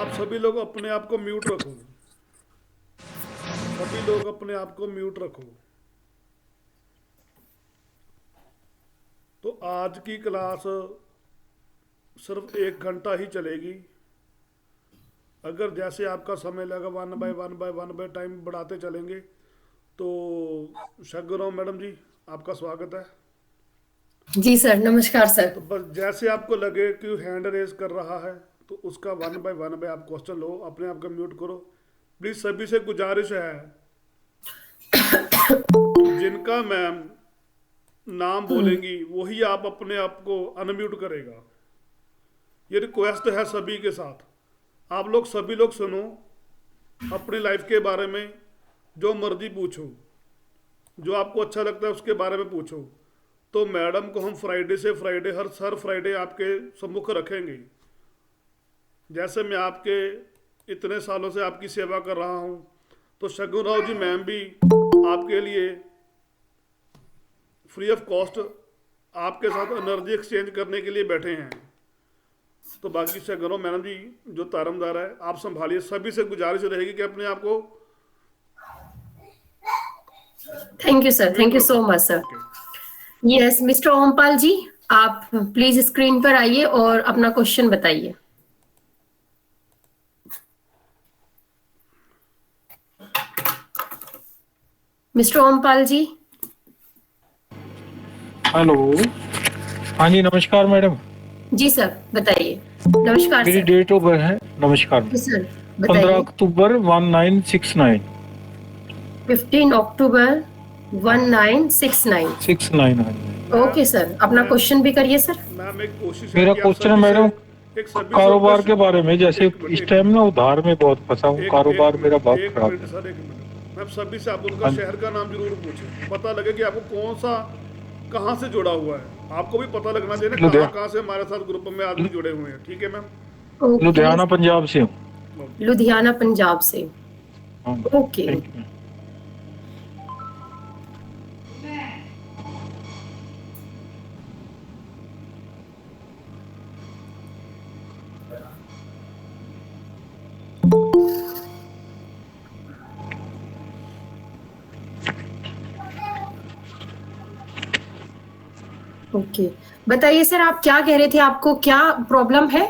आप सभी लोग अपने आप को म्यूट रखो। सभी लोग अपने आप को म्यूट रखो। तो आज की क्लास सिर्फ 1 घंटा ही चलेगी। अगर जैसे आपका समय लगा वन बाय वन टाइम बढ़ाते चलेंगे तो शगुराव मैडम जी आपका स्वागत है। जी सर, नमस्कार सर। तो बस जैसे आपको लगे कि हैंड रेज कर रहा है तो उसका वन बाय वन आप क्वेश्चन लो, अपने आप को म्यूट करो। प्लीज सभी से गुजारिश है, जिनका मैम नाम बोलेंगी वही आप अपने आप को अनम्यूट करेगा। ये रिक्वेस्ट है सभी के साथ। आप लोग सभी लोग सुनो, अपनी लाइफ के बारे में जो मर्जी पूछो, जो आपको अच्छा लगता है उसके बारे में पूछो। तो मैडम को हम फ्राइडे से फ्राइडे हर फ्राइडे आपके सम्मुख रखेंगे। जैसे मैं आपके इतने सालों से आपकी सेवा कर रहा हूँ, तो शगुन राव जी मैम भी आपके लिए फ्री ऑफ कॉस्ट आपके साथ एनर्जी एक्सचेंज करने के लिए बैठे हैं। तो बाकी शगुन राव मैडम जी जो तारमदार है आप संभालिए। सभी से गुजारिश रहेगी कि अपने आप को thank you sir, mute thank you रखो। So much sir. Okay. Yes mister Ompal ji, आप प्लीज स्क्रीन पर आइए और अपना क्वेश्चन बताइए। मिस्टर ओमपाल जी। हेलो। हाँ जी, नमस्कार मैडम। जी सर, बताइए। नमस्कार मेरी सर। डेट ऑफ बर्थ है, नमस्कार जी मैडम, सर, 15 बताइए। अक्टूबर 1969। 15 अक्टूबर 1969। 69। हाँ जी। ओके सर, अपना मैम क्वेश्चन भी करिए सर। मैम एक कोशिश है मेरा कि आप क्वेश्चन है सभी से मैडम, एक सभी से कारोबार के बारे में। जैसे एक मिनट इस टाइम ना उधार में बहुत फंसा हूँ, कारोबार मेरा बहुत एक खराब मिनट है। सर, एक मिनट मैम। सभी से आप उनका हाँ जी। शहर का नाम जरूर पूछें, पता लगे कि आपको कौन सा कहाँ से जुड़ा हुआ है। आपको भी पता लगना चाहिए ना कहाँ लुधिया कहाँ से हमारे साथ ग्रुप में आदमी जुड़े हुए हैं। ठीक है मैम। ओके। लुधियाना पंजाब से हूँ। ओके। लुधियाना पंजाब से। हाँ जी। ओके। Thank you. ओके, बताइए सर, आप क्या कह रहे थे, आपको क्या प्रॉब्लम है?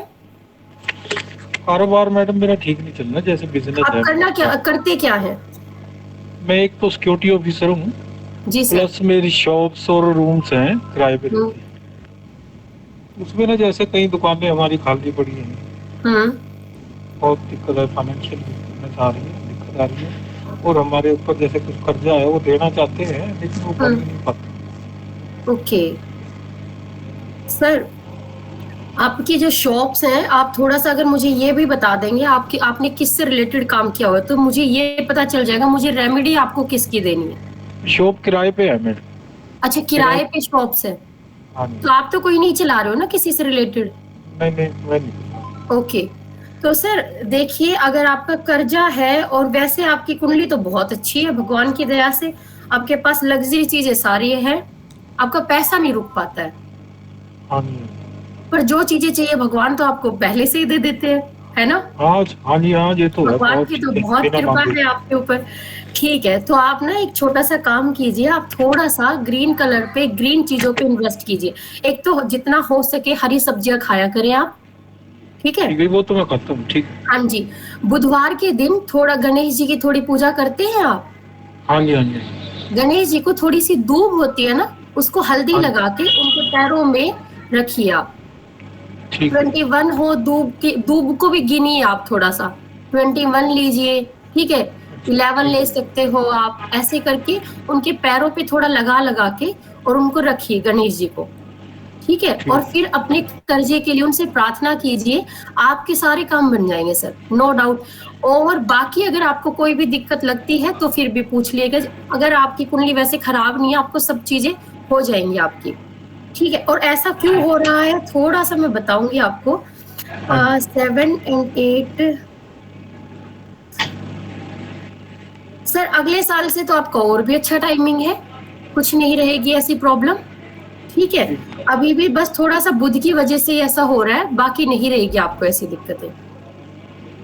कारोबार मैडम मेरा ठीक नहीं चल रहा, जैसे बिजनेस आप है करना मेरा क्या, खराब। करते क्या है? मैं एक तो सिक्योरिटी ऑफिसर हूँ, जी सर। प्लस मेरी शॉप्स और रूम्स हैं किराए पे हम्म। रहती है। उसमें ना जैसे कई दुकानें हमारी खाली पड़ी हैं, हम्म। बहुत दिक्कत है, फाइनेंशियल दिक्कत आ रही है। और हमारे ऊपर जैसे कुछ कर्जा है वो देना चाहते हैं, लेकिन वो बन हम्म। ही नहीं पाता। ओके सर, आपकी जो शॉप्स हैं, आप थोड़ा सा अगर मुझे ये भी बता देंगे आपकी आपने किससे रिलेटेड काम किया हुआ है, तो मुझे ये पता चल जाएगा मुझे रेमेडी आपको किसकी देनी है। शॉप किराए पे है मेरे, अच्छा, किराए। किराए पे शॉप्स है। हाँ तो जी। आप तो कोई नहीं चला रहे हो ना किसी से रिलेटेड? नहीं नहीं, मैं नहीं। ओके। तो सर देखिए, अगर आपका कर्जा है और वैसे आपकी कुंडली तो बहुत अच्छी है भगवान की दया से, आपके पास लग्जरी चीजें सारी हैं, आपका पैसा नहीं रुक पाता है। हाँ जी। पर जो चीजें चाहिए भगवान तो आपको पहले से ही दे देते हैं, है ना? हाँ हाँ जी, हाँ ये तो है, भगवान बहुत की तो चीजें बहुत बिना कृपा मांगे। है आपके ऊपर। ठीक है, तो आप ना एक छोटा सा काम कीजिए, आप थोड़ा सा ग्रीन कलर पे, ग्रीन चीजों पे इन्वेस्ट कीजिए। एक तो जितना हो सके हरी सब्जियां खाया करें आप, ठीक है? ठीक है, वो तो मैं करता हूँ, ठीक है। हाँ जी। बुधवार के दिन थोड़ा गणेश जी की थोड़ी पूजा करते हैं आप? हाँ जी, हाँ जी, गणेश जी को थोड़ी सी दूब होती है ना, उसको हल्दी हाँ लगा के उनके पैरों में रखिए आप। ठीक है। 21 हो दूब के, दूब को भी गिनिए आप थोड़ा सा। 21 लीजिए, ठीक है? 11 ठीक ले है। सकते हो आप, ऐसे करके उनके पैरों पे थोड़ा लगा लगा के और उनको रखिए गणेश जी को, ठीक है? ठीक और है। फिर अपने कर्जे के लिए उनसे प्रार्थना कीजिए, आपके सारे काम बन जाएंगे सर, नो डाउट। और बाकी अगर आपको कोई भी दिक्कत लगती है तो फिर भी पूछ लिएगा। अगर आपकी कुंडली वैसे खराब नहीं है, आपको सब चीजें हो जाएंगी आपकी, ठीक है? और ऐसा क्यों हो रहा है थोड़ा सा मैं बताऊंगी आपको। हाँ जी। 7 और 8 सर, अगले साल से तो आपका और भी अच्छा टाइमिंग है, कुछ नहीं रहेगी ऐसी प्रॉब्लम, ठीक है? ठीक। अभी भी बस थोड़ा सा बुध की वजह से ऐसा हो रहा है, बाकी नहीं रहेगी आपको ऐसी दिक्कतें।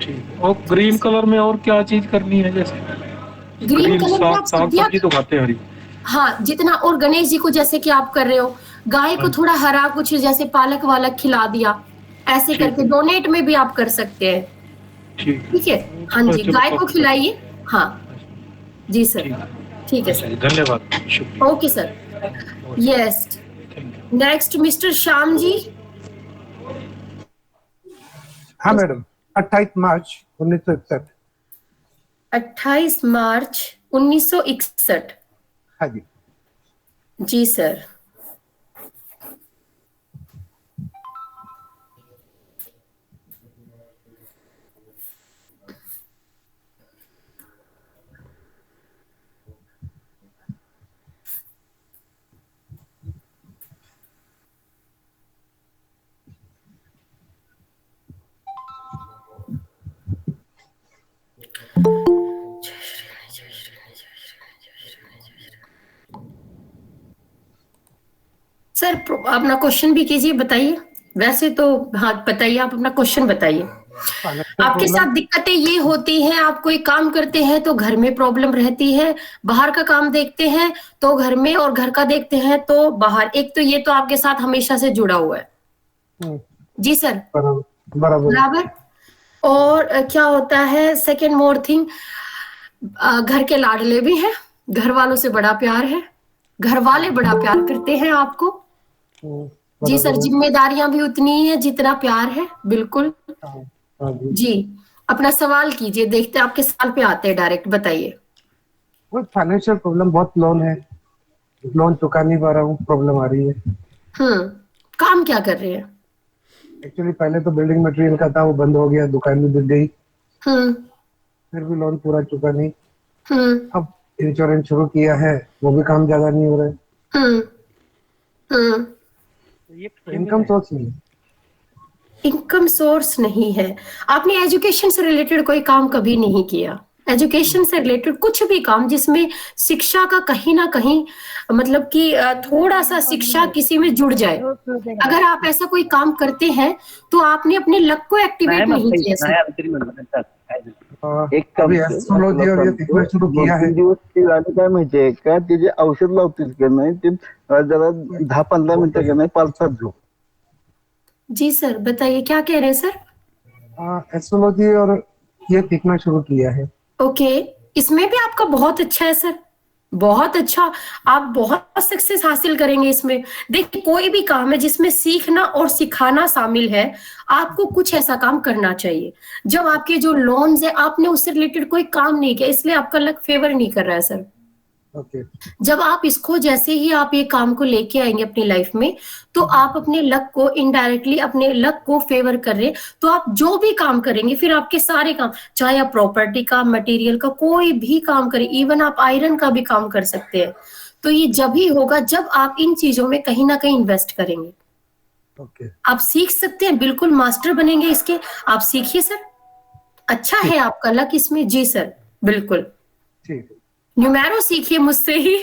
ठीक है। और ग्रीन कलर में और क्या चीज करनी है? जैसे ग्रीन कलर में आप साग सब्जियां, सब्जी तो खाते हैं हरी। हाँ जितना, और गणेश जी को जैसे कि आप कर रहे हो, गाय को थोड़ा हरा कुछ जैसे पालक वालक खिला दिया, ऐसे ठीक करके है। डोनेट में भी आप कर सकते हैं। ठीक ठीक है, है। हाँ जी, चलो गाय को कब कर। खिलाइए। हाँ जी सर, ठीक है। ठीक है अच्छा सर, जी, धन्यवाद, शुक्रिया। Okay sir. Yes, thank you. Next mister Shyam ji. हाँ मैडम, 28 मार्च 1961। 28 मार्च 1961। हाँ जी। जी सर। सर अपना क्वेश्चन भी कीजिए, बताइए। वैसे तो हाँ बताइए, आप अपना क्वेश्चन बताइए। फाइनेंशियल आपके प्रॉब्लम। साथ दिक्कतें ये होती हैं, आप कोई काम करते हैं तो घर में प्रॉब्लम रहती है, बाहर का काम देखते हैं तो घर में, और घर का देखते हैं तो बाहर। एक तो ये तो आपके साथ हमेशा से जुड़ा हुआ है। जी सर, बराबर बराबर। बराबर। और क्या होता है, सेकेंड मोर थिंग, घर के लाडले भी हैं, घर वालों से बड़ा प्यार है, घर वाले बड़ा प्यार करते हैं आपको। जी सर, बराबर है। जिम्मेदारियां भी उतनी ही है जितना प्यार है, बिल्कुल। हाँ हाँ जी। जी, अपना सवाल कीजिए, देखते हैं आपके सवाल पे आते हैं डायरेक्ट, बताइए। वो फाइनेंशियल प्रॉब्लम, बहुत लोन है, लोन चुका नहीं पा रहा हूँ, प्रॉब्लम आ रही है। हम्म, काम क्या कर रहे हैं? एक्चुअली पहले तो बिल्डिंग मटेरियल का था, वो बंद हो गया, दुकान भी बिक गई, हम्म फिर भी लोन पूरा चुका नहीं। हम्म अब इंश्योरेंस शुरू किया है, वो भी काम ज्यादा नहीं हो रहा है, हम्म हम्म इनकम सोर्स नहीं है। इनकम सोर्स नहीं है। आपने एजुकेशन से रिलेटेड कोई काम कभी नहीं किया? एजुकेशन से रिलेटेड कुछ भी काम जिसमें शिक्षा का कहीं ना कहीं, मतलब कि थोड़ा सा शिक्षा किसी में जुड़ जाए, अगर आप ऐसा कोई काम करते हैं तो आपने अपने लक को एक्टिवेट नहीं किया सर। एक काम अभी कर, एस्ट्रोलॉजी तुला और ये सांगतो, सीखना शुरू किया है। 2-3 दिवस ते गाणं काय माहितीये का, ते जे औषध लावतील का नाही ते जरा 10-15 मिनिटं का नाही पालसात झोप. जी सर, बताइए क्या कह रहे हैं सर? एस्ट्रोलॉजी और ये सीखना शुरू किया है। ओके, इसमें भी आपका बहुत अच्छा है सर, बहुत अच्छा। आप बहुत सक्सेस हासिल करेंगे इसमें। देखिए, कोई भी काम है जिसमें सीखना और सिखाना शामिल है, आपको कुछ ऐसा काम करना चाहिए। जब आपके जो लोन्स है, आपने उससे रिलेटेड कोई काम नहीं किया, इसलिए आपका लक फेवर नहीं कर रहा है सर। ओके। जब आप इसको, जैसे ही आप ये काम को लेके आएंगे अपनी लाइफ में, तो आप अपने लक को इनडायरेक्टली, अपने लक को फेवर कर रहे हैं। तो आप जो भी काम करेंगे, फिर आपके सारे काम, चाहे आप प्रॉपर्टी का, मटेरियल का, कोई भी काम करें, इवन आप आयरन का भी काम कर सकते हैं, तो ये जब ही होगा जब आप इन चीजों में कहीं ना कहीं इन्वेस्ट करेंगे। ओके। आप सीख सकते हैं, बिल्कुल मास्टर बनेंगे इसके। आप सीखिए सर, अच्छा है आपका लक इसमें। जी सर, बिल्कुल। ठीक है। न्यूमेरो सीखिए मुझसे ही।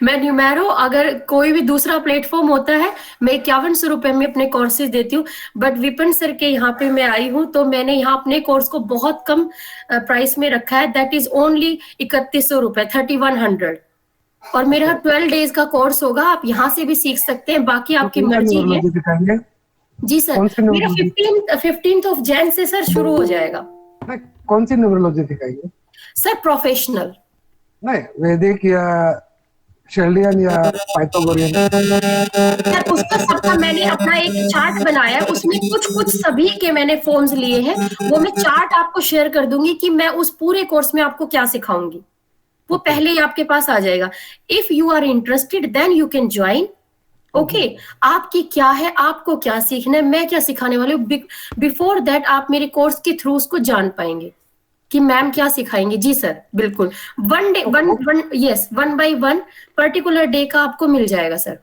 मैं न्यूमेरो, अगर कोई भी दूसरा प्लेटफॉर्म होता है, मैं 5100 रुपए में अपने कोर्सेज देती हूँ, बट विपिन सर के यहाँ पे मैं आई हूँ, तो मैंने यहाँ अपने कोर्स को बहुत कम प्राइस में रखा है, दैट इज ओनली 3100 रुपए, 3100। और मेरा 12 डेज का कोर्स होगा, आप यहाँ से भी सीख सकते हैं, बाकी आपकी कौन सा मर्जी है। न्यूमरोलॉजी दिखाएंगे? जी सर, कौन सी मेरा न्यूमरोलॉजी? 15th ऑफ जैन से सर शुरू हो जाएगा। नहीं, कौन सी न्यूमरोलॉजी दिखाएंगे? Sir professional. नहीं, वैदिक या शल्डियन या पाइथागोरियन? सर उसका सबका मैंने अपना एक चार्ट बनाया है, उसमें कुछ कुछ सभी के मैंने फॉर्म्स लिए हैं, वो मैं चार्ट आपको शेयर कर दूंगी कि मैं उस पूरे कोर्स में आपको क्या सिखाऊंगी, वो पहले ही आपके पास आ जाएगा। If you are interested then you can join. Okay, आपकी क्या है, आपको क्या सीखना है, मैं क्या सिखाने वाली हूँ, बिफोर दैट आप मेरे कोर्स के थ्रू उसको जान पाएंगे कि मैम क्या सिखाएंगे। जी सर, बिल्कुल। One day, one by one particular day का आपको मिल जाएगा सर।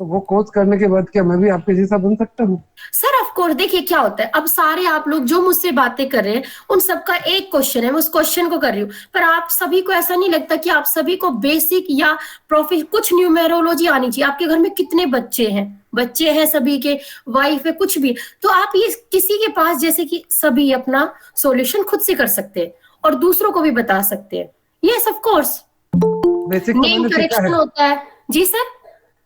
तो वो कोर्स करने के बाद क्या मैं भी आपके जैसा बन सकता हूँ? सर ऑफ कोर्स देखिए क्या होता है, अब सारे आप लोग जो मुझसे बातें कर रहे हैं उन सबका एक क्वेश्चन है, मैं उस क्वेश्चन को कर रही हूँ, पर आप सभी को ऐसा नहीं लगता कि आप सभी को बेसिक या कुछ न्यूमेरोलॉजी आनी चाहिए? आपके घर में कितने बच्चे हैं सभी के, वाइफ है, कुछ भी, तो आप ये किसी के पास जैसे कि सभी अपना सॉल्यूशन खुद से कर सकते हैं और दूसरों को भी बता सकते हैं। Yes of course. बेसिक तो नेम मैंने सीखा करेक्शन है, होता है। जी सर।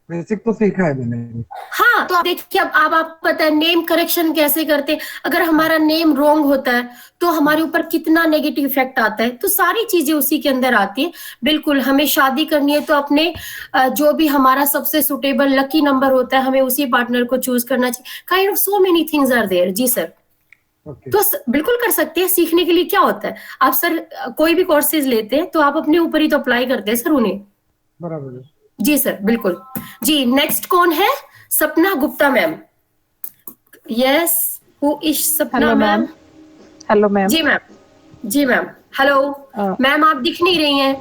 बेसिक तो सीखा है मैंने। हाँ, तो आप देखिए अब आपको पता है नेम करेक्शन कैसे करते हैं। अगर हमारा नेम रॉन्ग होता है तो हमारे ऊपर कितना नेगेटिव इफेक्ट आता है, तो सारी चीजें उसी के अंदर आती है। बिल्कुल, हमें शादी करनी है तो अपने जो भी हमारा सबसे सुटेबल लकी नंबर होता है हमें उसी पार्टनर को चूज करना चाहिए। Kind of so many things are there. जी सर। ओके, तो बिल्कुल कर सकते हैं। सीखने के लिए क्या होता है, आप सर कोई भी कोर्सेज लेते हैं तो आप अपने ऊपर ही तो अप्लाई करते हैं सर उन्हें। बराबर है। जी सर बिल्कुल। जी नेक्स्ट कौन है? Sapna Gupta ma'am. Yes, who is Sapna hello ma'am? Ma'am. Hello ma'am. जी मैम। जी मैम। हेलो मैम, आप दिख नहीं रही हैं।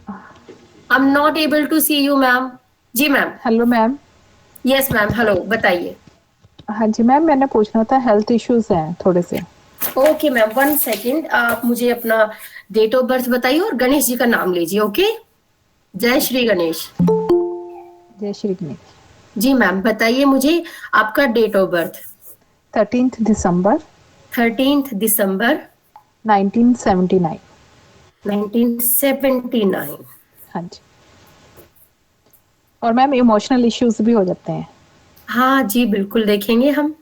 I am not able to see you ma'am. जी ma'am. Hello ma'am. Yes ma'am, hello बताइए। हाँ जी मैम, मैंने पूछना था, हेल्थ इश्यूज हैं थोड़े से। ओके मैम, 1 सेकेंड, आप मुझे अपना डेट ऑफ बर्थ बताइए और गणेश जी का नाम लीजिए। ओके, जय श्री गणेश। जय श्री गणेश। जी मैम बताइए मुझे आपका डेट ऑफ बर्थ। 13 दिसंबर 13 दिसंबर 1979। 1979। हाँ जी। और मैम इमोशनल इश्यूज भी हो जाते हैं। हाँ जी बिल्कुल, देखेंगे हम।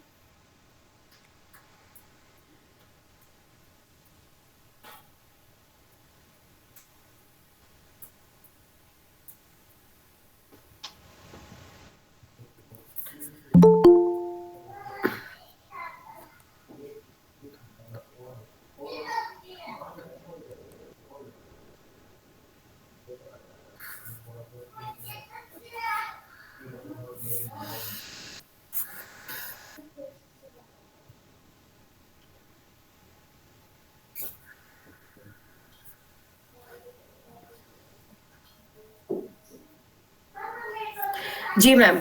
जी मैम,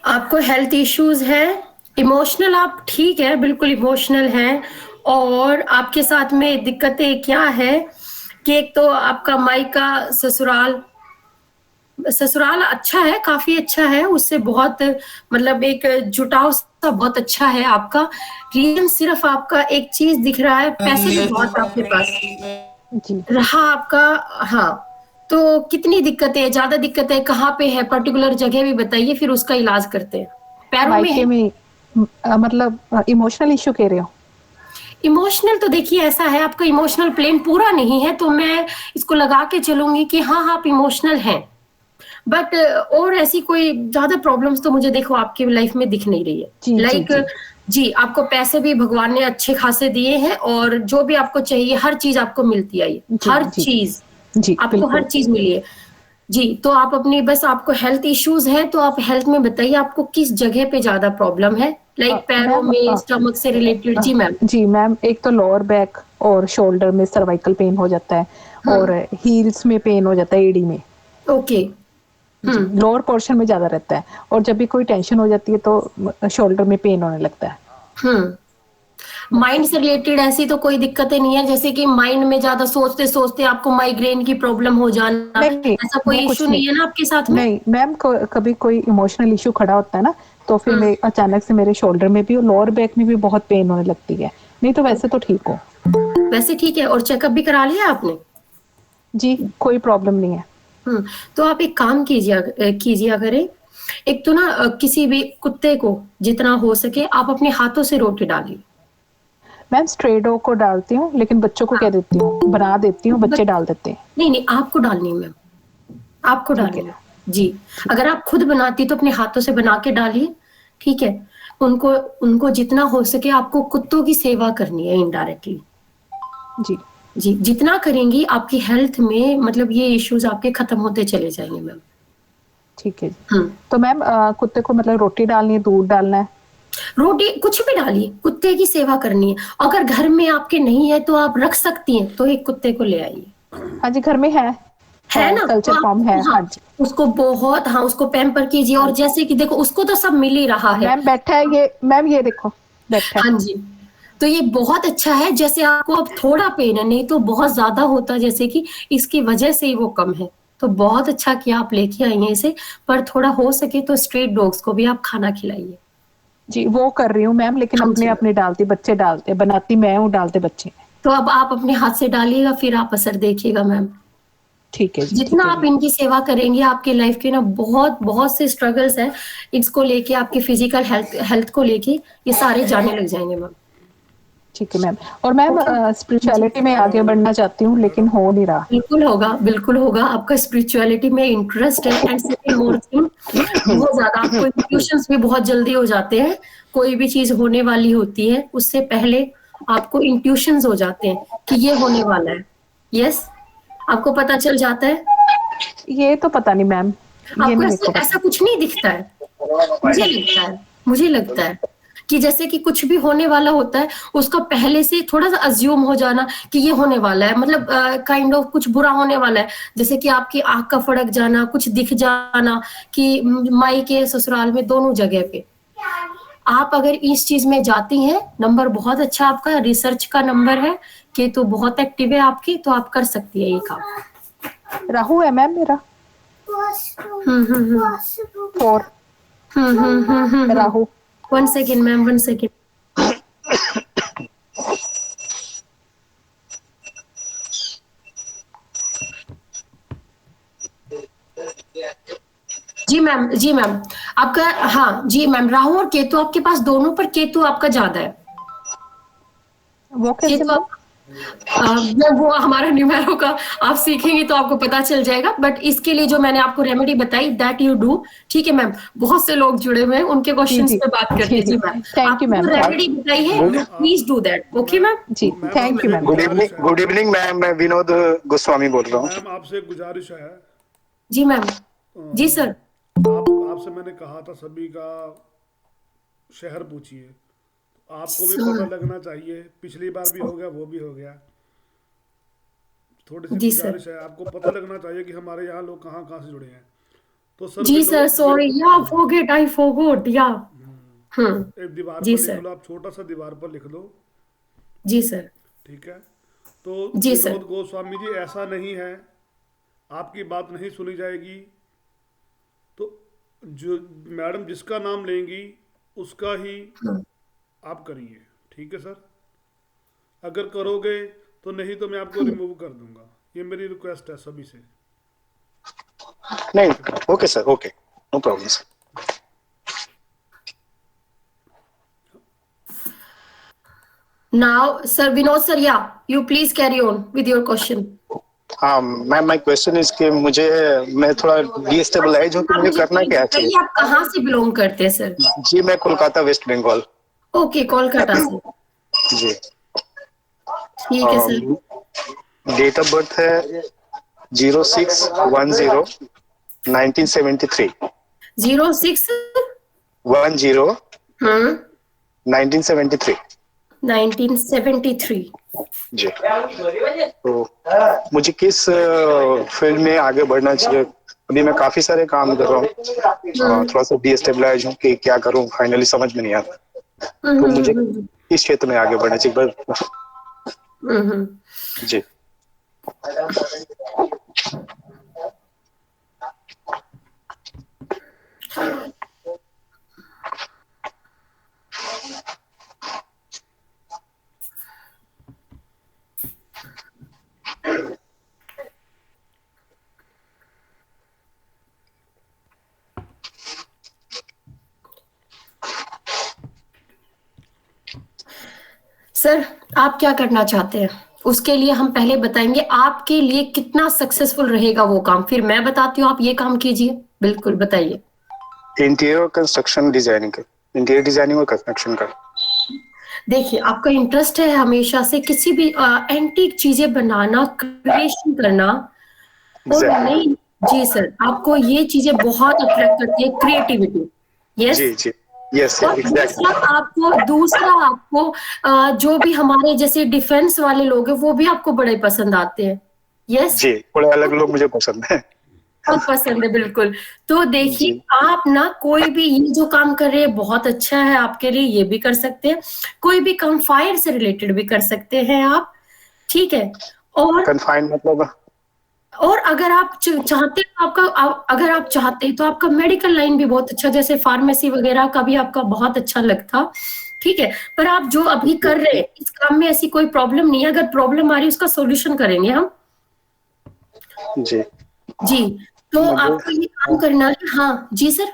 आपको हेल्थ इश्यूज है, इमोशनल आप ठीक है, बिल्कुल इमोशनल हैं। और आपके साथ में दिक्कतें क्या है कि एक तो आपका मायका ससुराल ससुराल अच्छा है, काफी अच्छा है, उससे बहुत मतलब एक जुटाव सा बहुत अच्छा है आपका। रीजन सिर्फ आपका एक चीज दिख रहा है, पैसे भी बहुत आपके पास जी। रहा आपका। हाँ, तो कितनी दिक्कतें है, ज्यादा दिक्कत है, कहाँ पे है, पर्टिकुलर जगह भी बताइए, फिर उसका इलाज करते हैं। पैरों में मायके है? में मतलब इमोशनल इश्यू कह रहे हो? इमोशनल तो देखिए ऐसा है, आपका इमोशनल प्लेन पूरा नहीं है, तो मैं इसको लगा के चलूंगी कि हाँ आप इमोशनल हैं। बट और ऐसी कोई ज्यादा प्रॉब्लम्स तो मुझे देखो आपकी लाइफ में दिख नहीं रही है। जी, लाइक जी। जी, आपको पैसे भी भगवान ने अच्छे खासे दिए हैं और जो भी आपको चाहिए हर चीज आपको मिलती आई, जी, हर जी। चीज जी आपको हर बिल्कुल। चीज मिली है। जी, तो आप अपनी बस आपको हेल्थ इश्यूज है तो आप हेल्थ में बताइए आपको किस जगह पे ज्यादा प्रॉब्लम है, लाइक पैरों मैम में, स्टमक से रिलेटेड। जी मैम। जी मैम, एक तो लोअर बैक और शोल्डर में सर्वाइकल पेन हो जाता है और हील्स में पेन हो जाता है, एडी में। ओके। जी, लोअर पोर्शन में ज्यादा रहता है और जब भी कोई टेंशन हो जाती है तो शोल्डर में पेन होने लगता है। माइंड से रिलेटेड ऐसी तो कोई दिक्कतें नहीं है, जैसे कि माइंड में ज्यादा सोचते सोचते आपको माइग्रेन की प्रॉब्लम हो जाना, नहीं, ऐसा कोई वो कुछ इशू नहीं है ना आपके साथ में? नहीं मैम, कभी कोई इमोशनल इशू खड़ा होता है ना, तो फिर मैं अचानक से मेरे शोल्डर में भी और लोअर बैक में भी बहुत पेन होने लगती है। नहीं तो वैसे तो ठीक हो। वैसे ठीक है। और चेकअप भी करा लिया आपने? जी, कोई प्रॉब्लम नहीं है। तो आप एक काम कीजिए करें, एक तो ना किसी भी कुत्ते को जितना हो सके आप अपने हाथों से रोटी डालिए। मैम स्ट्रे डॉग को डालती हूँ, लेकिन बच्चों को कह देती हूँ, बना देती हूँ, बच्चे डाल देते हैं। नहीं नहीं, आपको डालनी है मैम, आपको ठीक डालनी है। है। जी, अगर आप खुद बनाती तो अपने हाथों से बना के डालिए, ठीक है। उनको जितना हो सके आपको कुत्तों की सेवा करनी है इनडायरेक्टली। जी जी, जितना करेंगी आपकी हेल्थ में मतलब ये इश्यूज आपके खत्म होते चले जाएंगे मैम। ठीक है जी। तो मैम कुत्ते को मतलब रोटी डालनी है, दूध डालना है? रोटी कुछ भी डालिए, कुत्ते की सेवा करनी है। अगर घर में आपके नहीं है तो आप रख सकती हैं, तो एक कुत्ते को ले आइए। हाँ जी, घर में है। है ना, कल्चर तो फॉर्म है। हाँ, हाँ जी उसको बहुत, हाँ उसको पैम्पर कीजिए। और जैसे कि देखो उसको तो सब मिल ही रहा है। मैम बैठा है ये, मैम ये देखो बैठा है। हाँ जी, तो ये बहुत अच्छा है। जैसे आपको अब थोड़ा पेन है, नहीं तो बहुत ज्यादा होता, जैसे कि इसकी वजह से ही वो कम है। तो बहुत अच्छा किया आप लेके आई हैं इसे। पर थोड़ा हो सके तो स्ट्रीट डॉग्स को भी आप खाना खिलाइए। जी वो कर रही हूँ मैम, लेकिन हाँ अपने जी, अपने डालती, बच्चे डालते, बनाती मैं हूँ, डालते बच्चे। तो अब आप अपने हाथ से डालिएगा, फिर आप असर देखिएगा मैम। ठीक है जी, जितना ठीक है आप जी। इनकी सेवा करेंगे, आपके लाइफ के ना बहुत बहुत से स्ट्रगल्स हैं इसको लेके, आपके फिजिकल हेल्थ को लेके, ये सारे जाने लग जाएंगे मैम। ठीक है मैम। और मैम ओके जी, स्पिरिचुअलिटी में आगे बढ़ना चाहती हूँ, लेकिन हो नहीं रहा। बिल्कुल होगा, बिल्कुल होगा। आपका स्पिरिचुअलिटी में इंटरेस्ट है। एंड सेकंड मोर थिंग, बहुत ज्यादा आपको इंट्यूशंस भी बहुत जल्दी हो जाते हैं। कोई भी चीज होने वाली होती है उससे पहले आपको इंट्यूशंस हो जाते हैं कि ये होने वाला है। यस, आपको पता चल जाता है। ये तो पता नहीं मैम, ये आपको नहीं मेरे ऐसे को पता। ऐसा कुछ नहीं दिखता है? मुझे लगता है कि जैसे कि कुछ भी होने वाला होता है, उसका पहले से थोड़ा सा अज्यूम हो जाना कि ये होने वाला है, मतलब काइंड ऑफ कुछ बुरा होने वाला है। जैसे कि आपकी आंख का फड़क जाना, कुछ दिख जाना, कि मायके ससुराल में दोनों जगह पे। आप अगर इस चीज में जाती हैं, नंबर बहुत अच्छा आपका रिसर्च का नंबर है, कि तो बहुत एक्टिव है आपकी, तो आप कर सकती है ये काम। राहु है मैम मेरा, 4 राहु। 1 second ma'am, 1 second. जी मैम, जी मैम, आपका, हाँ जी मैम, राहु और केतु आपके पास दोनों, पर केतु आपका ज्यादा है। वो कैसे केतु मैम? मैम, वो हमारा न्यूमेरो का आप सीखेंगे तो आपको पता चल जाएगा। बट इसके लिए जो मैंने आपको रेमेडी बताई, दैट यू डू। ठीक है मैम, बहुत से लोग जुड़े हुए हैं, उनके जी क्वेश्चंस जी पे बात करते जी हैं। जी, जी मैम, थैंक यू आपको मैम, जो रेमेडी बताई है, good you please do that. Okay ma'am. जी मैम थैंक यू आपसे मैम। गुड गुजारिश इवनिंग, है, गुड इवनिंग मैम, मैं विनोद गोस्वामी बोल रहा हूँ। मैम आपसे गुजारिश है। जी मैम। जी सर। आपसे मैंने कहा था सभी का शहर पूछिए। आपको भी पता लगना चाहिए। पिछली बार भी हो गया, वो भी हो गया। थोड़ी सी जी सर। गुजारिश है, आपको पता लगना चाहिए कि हमारे यहाँ लोग कहाँ कहाँ से जुड़े हैं। तो सर जी सर, सॉरी, या फॉरगेट, आई फॉरगॉट, या। एक दीवार जी पर लिख सर। लो, आप छोटा सा दीवार पर लिख लो। जी सर। ठीक है। तो जी सर। विनोद गोस्वामी जी, ऐसा नहीं है आपकी बात नहीं सुनी जाएगी। तो जो मैडम जिसका नाम लेंगी उसका ही आप करिए। ठीक है सर, अगर करोगे तो, नहीं तो मैं आपको रिमूव कर दूंगा। ये मेरी रिक्वेस्ट है सभी से। नहीं, okay sir, okay, no problem sir. Now, sir, Vinod sir, yeah, you please carry on with your question. हाँ मैम, माय क्वेश्चन इज कि मैं थोड़ा डिस्टेबलाइज हूँ, तो मुझे करना क्या चाहिए? बताइए, आप कहाँ से बिलोंग करते हैं सर? जी मैं कोलकाता, वेस्ट बंगाल। ओके, कोलकाता से। जी। ठीक है सर। डेट ऑफ बर्थ है 0610 1973। 06 10 हम्म 1973। 1973। जी। तो मुझे किस फील्ड में आगे बढ़ना चाहिए? अभी मैं काफी सारे काम कर रहा हूँ, थोड़ा सा डिस्टेबलाइज हूँ कि क्या करूँ, फाइनली समझ में नहीं आता। तो मुझे किस क्षेत्र में आगे बढ़ना चाहिए? जी। सर, आप क्या करना चाहते हैं? उसके लिए हम पहले बताएंगे आपके लिए कितना सक्सेसफुल रहेगा वो काम, फिर मैं बताती हूँ आप ये काम कीजिए। बिल्कुल बताइए। इंटीरियर कंस्ट्रक्शन डिजाइनिंग का, इंटीरियर डिजाइनिंग और कंस्ट्रक्शन का। देखिए, आपका इंटरेस्ट है हमेशा से किसी भी एंटीक चीजें बनाना, क्रिएशन करना, और नहीं। जी सर, आपको ये चीजें बहुत अट्रैक्ट करती है, क्रिएटिविटी। यस। जी जी, यस और एग्जैक्टली। दूसरा आपको जो भी हमारे जैसे डिफेंस वाले लोग हैं, वो भी आपको बड़े पसंद आते हैं। यस, जी, थोड़े अलग लोग मुझे पसंद है। बहुत पसंद है, बिल्कुल। तो देखिए, जी। आप ना कोई भी ये जो काम कर रहे हैं बहुत अच्छा है आपके लिए, ये भी कर सकते हैं। कोई भी काम फायर से रिलेटेड भी कर सकते हैं आप, ठीक है। और कन्फाइंड मतलब? अगर आप चाहते हैं तो अगर आप चाहते हैं तो आपका मेडिकल लाइन भी बहुत अच्छा, जैसे फार्मेसी वगैरह का भी आपका बहुत अच्छा लगता, ठीक है। पर आप जो अभी कर रहे हैं इस काम में ऐसी कोई प्रॉब्लम नहीं है। अगर प्रॉब्लम आ रही है उसका सॉल्यूशन करेंगे हम। जी। जी, तो मुझे आपको ये काम करना है। हाँ जी सर।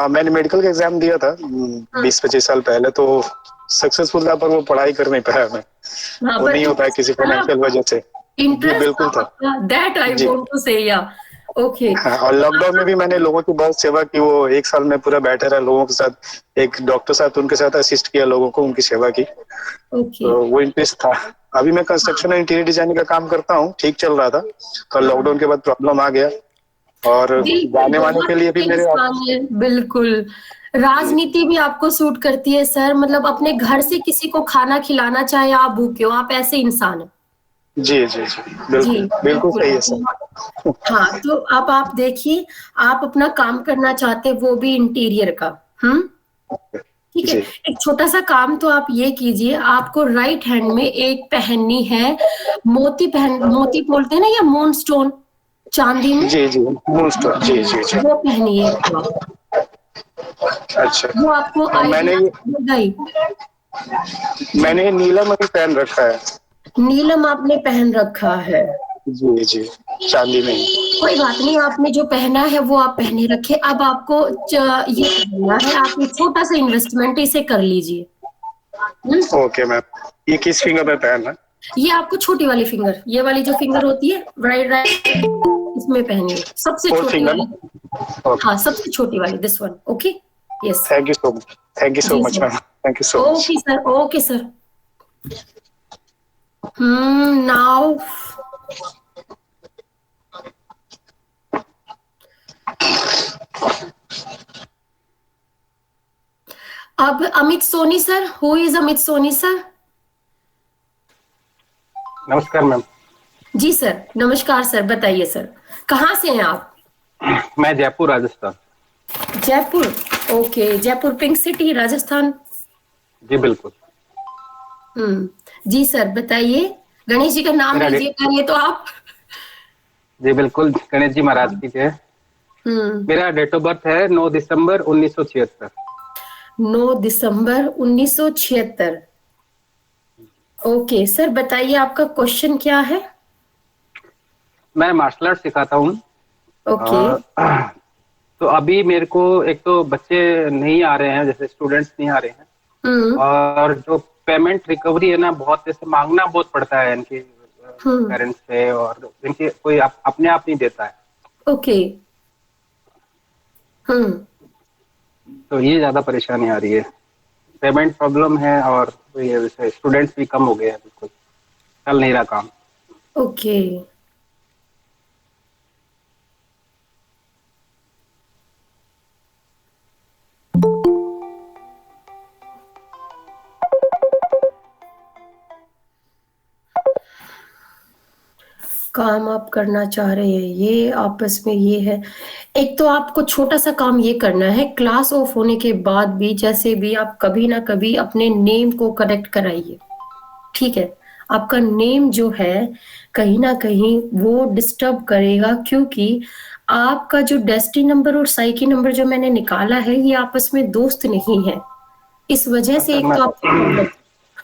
मैंने मेडिकल का एग्जाम दिया था 20-25 साल पहले, तो सक्सेसफुल था, पर वो पढ़ाई कर नहीं पाया मैं। हाँ, वो पर नहीं हो पाया किसी फाइनेंशियल वजह से। जी इंटरेस्ट बिल्कुल था। था, दैट आई जी। वांट टू से, या ओके। हाँ, और लॉकडाउन में भी मैंने लोगों की बहुत सेवा की। वो 1 साल में पूरा बैठे रहा लोगों के साथ, एक डॉक्टर साहब, उनके साथ असिस्ट किया लोगों को, उनकी सेवा की। ओके, तो वो इंटरेस्ट था। अभी मैं कंस्ट्रक्शन और इंटीरियर डिजाइनिंग का काम करता हूँ, ठीक चल रहा था। तो लॉकडाउन के बाद प्रॉब्लम आ गया, और बिल्कुल जाने वाने बहुत के लिए भी अच्छे मेरे इंसान है, बिल्कुल। राजनीति भी आपको सूट करती है सर, मतलब अपने घर से किसी को खाना खिलाना, चाहे आप भूखे हो, आप ऐसे इंसान है। जी जी जी, जी, बिल्कुल बिल्कुल बिल्कुल। सही है सर। हाँ, तो अब आप देखिए, आप अपना काम करना चाहते हैं वो भी इंटीरियर का, ठीक है। जी एक छोटा सा काम तो आप ये कीजिए, आपको राइट हैंड में एक पहननी है मोती बोलते हैं ना, या मून स्टोन, चांदी में, जी जी, मोस्ट जी जी जी। वो पहनिए एक आप। अच्छा, वो आपको मैंने आइडिया ये देगा ही। जी, मैंने ये नीलम अभी पहन रखा है। नीलम आपने पहन रखा है। जी जी, चांदी में ही। कोई बात नहीं, आपने जो पहना है वो आप पहने रखे। अब आपको ये करना है, आप एक छोटा सा इन्वेस्टमेंट इसे कर लीजिए। ओके मैम, ये किस फिंगर पे पहनना है? ये आपको छोटी वाली फिंगर, ये वाली जो फिंगर होती है, राइट राइट, इसमें पहनिए, सबसे फोर छोटी फिंगर वाली। ना? ओके, हाँ, सबसे छोटी वाली, this one, okay. Yes, thank you so much, thank you so जी much sir. Ma'am, thank you so much. Okay sir, okay sir. Now अब Amit Soni sir, who is Amit Soni sir? नमस्कार मैम। जी सर, नमस्कार सर, बताइए सर, कहाँ से हैं आप? मैं Jaipur Rajasthan. Jaipur, okay. Jaipur pink city, Rajasthan. जी बिल्कुल। जी सर, बताइए। गणेश जी का नाम मेरा लीजिए पहले तो आप। जी बिल्कुल, गणेश जी महाराज की जय। हम्म मेरा डेट ऑफ बर्थ है 9 दिसंबर 1976। 9 दिसंबर 1976। ओके सर, बताइए आपका क्वेश्चन क्या है? मैं मार्शल आर्ट सिखाता हूँ। ओके। तो अभी मेरे को एक तो बच्चे नहीं आ रहे हैं, जैसे स्टूडेंट्स नहीं आ रहे हैं, हम्म और जो पेमेंट रिकवरी है ना, बहुत जैसे मांगना बहुत पड़ता है इनके हम्म पेरेंट्स से, और इनके कोई अपने आप नहीं देता है। ओके। हम्म तो ये ज्यादा परेशानी आ रही है, पेमेंट प्रॉब्लम है, और ये जैसे स्टूडेंट्स भी कम हो गए हैं, बिल्कुल चल नहीं रहा काम। ओके। काम आप करना चाह रहे हैं, ये आपस में ये है। एक तो आपको छोटा सा काम ये करना है, क्लास ऑफ होने के बाद भी जैसे भी आप कभी ना कभी अपने नेम को करेक्ट कराइए, ठीक है। आपका नेम जो है कहीं ना कहीं वो डिस्टर्ब करेगा, क्योंकि आपका जो डेस्टिनी नंबर और साइकी नंबर जो मैंने निकाला है ये आपस में दोस्त नहीं है, इस वजह से अच्छा, एक तो आपको प्रॉब्लम।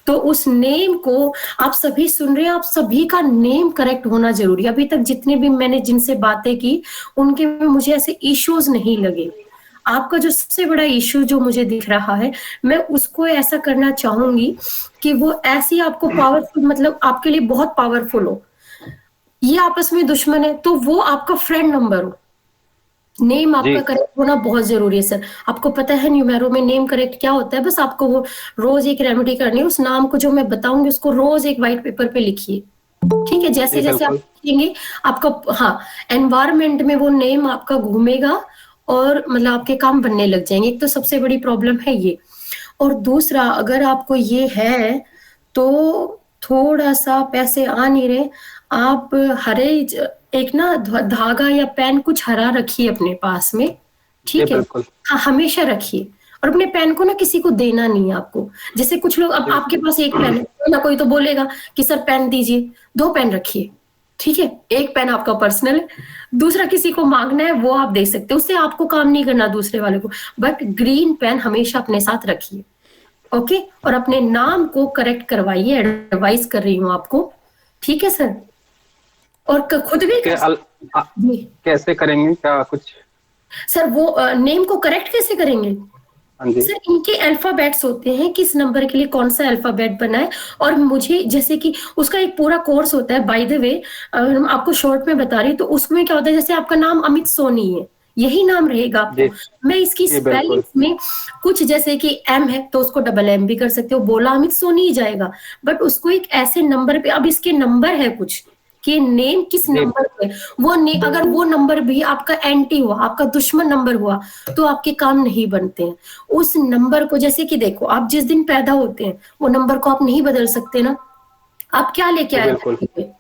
तो उस नेम को आप सभी सुन रहे हैं, आप सभी का नेम करेक्ट होना जरूरी है। अभी तक जितने भी मैंने जिनसे बातें की उनके में मुझे ऐसे इश्यूज नहीं लगे। आपका जो सबसे बड़ा इश्यू जो मुझे दिख रहा है, मैं उसको ऐसा करना चाहूंगी कि वो ऐसी आपको पावरफुल, मतलब आपके लिए बहुत पावरफुल हो। ये आपस में दुश्मन है तो वो आपका फ्रेंड नंबर हो। नेम जी आपका करेक्ट होना बहुत जरूरी है सर। आपको पता है न्यूमेरो में नेम करेक्ट क्या होता है? बस आपको वो रोज एक रेमेडी करनी है, उस नाम को जो मैं बताऊंगी उसको रोज एक व्हाइट पेपर पे लिखिए, ठीक है। जी जैसे जैसे आप बिल्कुल। लिखेंगे आपका, हाँ, एनवायरमेंट में वो नेम आपका घूमेगा और मतलब आपके काम बनने लग जाएंगे। एक तो सबसे बड़ी प्रॉब्लम है ये। और दूसरा, अगर आपको ये है तो थोड़ा सा पैसे आ नहीं रहे, आप एक ना धागा या पेन कुछ हरा रखिए अपने पास में, ठीक जी है? बिल्कुल। हाँ, हमेशा रखिए। और अपने पेन को ना किसी को देना नहीं है आपको। जैसे कुछ लोग, अब आपके पास एक पेन है, कोई ना कोई तो बोलेगा कि सर पेन दीजिए, 2 पेन रखिए, ठीक है? एक पेन आपका पर्सनल है, दूसरा किसी को मांगना है वो आप दे सकते हो, उससे आपको काम नहीं करना दूसरे वाले को। बट ग्रीन पेन हमेशा अपने साथ रखिए, ओके? और अपने नाम को करेक्ट करवाइए, एडवाइस कर रही हूँ आपको, ठीक है सर? और खुद भी के जी कैसे करेंगे, क्या कुछ? सर, वो नेम को करेक्ट कैसे करेंगे? हाँ जी। सर, इनके अल्फाबेट्स होते हैं, किस नंबर के लिए कौन सा अल्फाबेट बना है। और मुझे जैसे कि उसका एक पूरा कोर्स होता है, बाय द वे आपको शॉर्ट में बता रही हूँ, तो उसमें क्या होता है, जैसे आपका नाम अमित सोनी है, यही नाम रहेगा आपको। जी मैं इसकी जी बिल्कुल। स्पेलिंग में कुछ, जैसे कि एम है तो उसको डबल एम भी कर सकते हो, बोला अमित सोनी ही जाएगा। बट उसको एक ऐसे नंबर पे, अब इसके नंबर है कुछ कि नेम किस जी नंबर पे, अगर वो नंबर भी आपका एंटी हुआ, आपका दुश्मन नंबर हुआ, तो आपके काम नहीं बनते हैं। उस नंबर को, जैसे कि देखो, आप जिस दिन पैदा होते हैं वो नंबर को आप नहीं बदल सकते ना। आप क्या लेके जी आए बिल्कुल। धरती पे?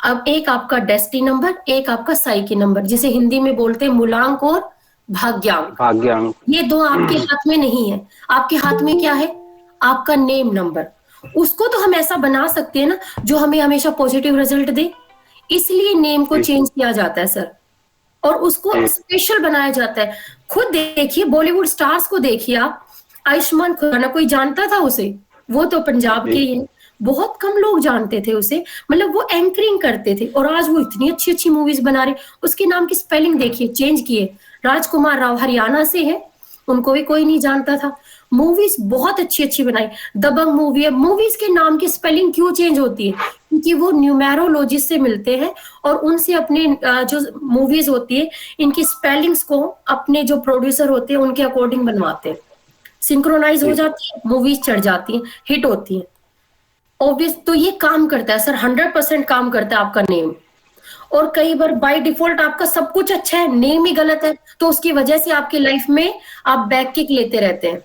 अब एक आपका डेस्टिनी नंबर, एक आपका साइकी नंबर, जिसे हिंदी में बोलते हैं मूलांक और भाग्यांक। भाग्यांक। ये 2 आपके हाथ में नहीं है। आपके हाथ में क्या है? आपका नेम नंबर। उसको तो हम ऐसा बना सकते हैं ना जो हमें हमेशा पॉजिटिव रिजल्ट दे, इसलिए नेम को जी चेंज किया जाता है सर, और उसको जी स्पेशल बनाया जाता है। खुद देखिए, बॉलीवुड स्टार्स को देखिए आप, आयुष्मान खुराना, कोई जानता था उसे? वो तो पंजाब के जी ही हैं, बहुत कम लोग जानते थे उसे। मतलब वो एंकरिंग करते थे और आज वो इतनी अच्छी अच्छी मूवीज बना रहे। उसके नाम की स्पेलिंग देखिए, चेंज किए। राजकुमार राव हरियाणा से है, उनको भी कोई नहीं जानता था। मूवीज बहुत अच्छी अच्छी बनाई, दबंग मूवी है। मूवीज के नाम की स्पेलिंग क्यों चेंज होती है? क्योंकि वो न्यूमेरोलॉजिस्ट से मिलते हैं और उनसे अपने जो मूवीज होती है, इनकी स्पेलिंग्स को अपने जो प्रोड्यूसर होते हैं उनके अकॉर्डिंग बनवाते हैं, सिंक्रोनाइज हो जी जाती है, मूवीज चढ़ जाती हैं, हिट होती हैं। ऑब्वियस, तो ये काम करता है सर, 100% काम करता है आपका नेम। और कई बार बाय डिफॉल्ट आपका सब कुछ अच्छा है, नेम ही गलत है, तो उसकी वजह से आपकी लाइफ में आप बैक किक लेते रहते हैं।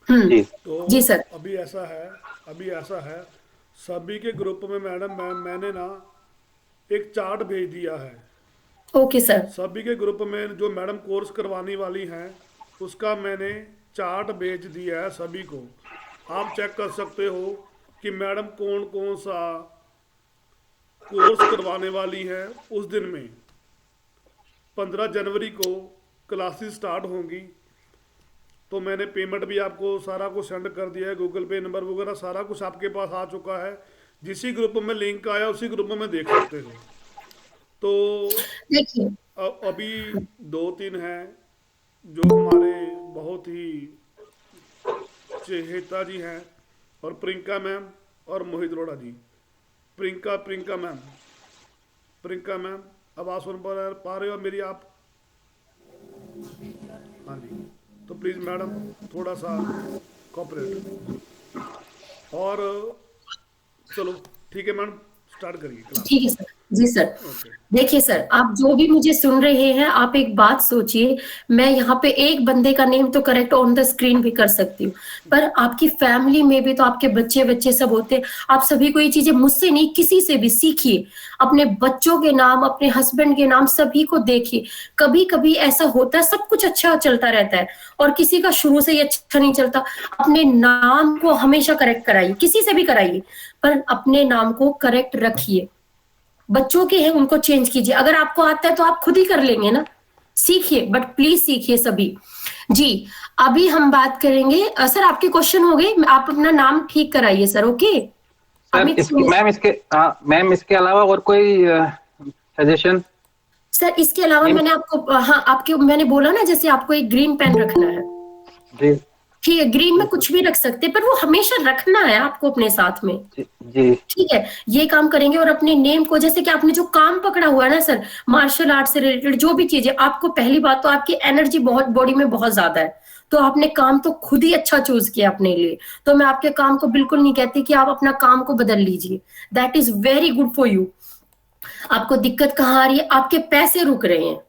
जी तो जी सर। अभी ऐसा है, सभी के ग्रुप में मैडम, मैंने ना एक चार्ट भेज दिया है। Okay sir. सभी के ग्रुप में जो मैडम कोर्स करवाने वाली हैं, उसका मैंने चार्ट भेज दिया है सभी को। आप चेक कर सकते हो कि मैडम कौन कौन सा कोर्स करवाने वाली है। उस दिन में 15 जनवरी को क्लासेस स्टार्ट होंगी, तो मैंने पेमेंट भी आपको सारा कुछ सेंड कर दिया है, गूगल पे नंबर वगैरह सारा कुछ आपके पास आ चुका है। जिसी ग्रुप में लिंक आया उसी ग्रुप में देख सकते हो। तो देखिए, अभी 2-3 हैं जो हमारे बहुत ही चहेता जी हैं, और प्रियंका मैम और मोहित अरोड़ा जी। प्रियंका मैम आवाज़ सुन पा रहे हो मेरी आप? हाँ जी, तो प्लीज़ मैडम थोड़ा सा कोऑपरेट। और चलो ठीक है मैडम, स्टार्ट करिए क्लास। ठीक है सर। जी सर। ओके। देखिए सर, आप जो भी मुझे सुन रहे हैं, आप एक बात सोचिए, मैं यहाँ पे एक बंदे का नेम तो करेक्ट ऑन द स्क्रीन भी कर सकती हूँ, पर आपकी फैमिली में भी तो आपके बच्चे सब होते हैं। आप सभी को ये चीजें मुझसे नहीं, किसी से भी सीखिए। अपने बच्चों के नाम, अपने हस्बैंड के नाम, सभी को देखिए। कभी कभी ऐसा होता है, सब कुछ अच्छा चलता रहता है और किसी का शुरू से ही अच्छा नहीं चलता। अपने नाम को हमेशा करेक्ट कराइए, किसी से भी कराइए, पर अपने नाम को करेक्ट रखिए। बच्चों के हैं उनको चेंज कीजिए, अगर आपको आता है तो आप खुद ही कर लेंगे ना। सीखिए, बट प्लीज सीखिए सभी। जी, अभी हम बात करेंगे सर, आपके क्वेश्चन हो गए, आप अपना नाम ठीक कराइए सर। ओके मैम, इसके अलावा और कोई सजेशन? सर, इसके अलावा मैंने आपको, हाँ, मैंने बोला ना, जैसे आपको एक ग्रीन पेन रखना है, जी ठीक है? ग्रीन में कुछ भी रख सकते हैं, पर वो हमेशा रखना है आपको अपने साथ में। जी ठीक है, ये काम करेंगे। और अपने नेम को, जैसे कि आपने जो काम पकड़ा हुआ है ना सर, मार्शल आर्ट से रिलेटेड जो भी चीजें, आपको पहली बात तो आपकी एनर्जी बहुत बॉडी में बहुत ज्यादा है, तो आपने काम तो खुद ही अच्छा चूज किया अपने लिए। तो मैं आपके काम को बिल्कुल नहीं कहती कि आप अपना काम को बदल लीजिए, that is very good for you. आपको दिक्कत कहाँ आ रही है? आपके पैसे रुक रहे हैं,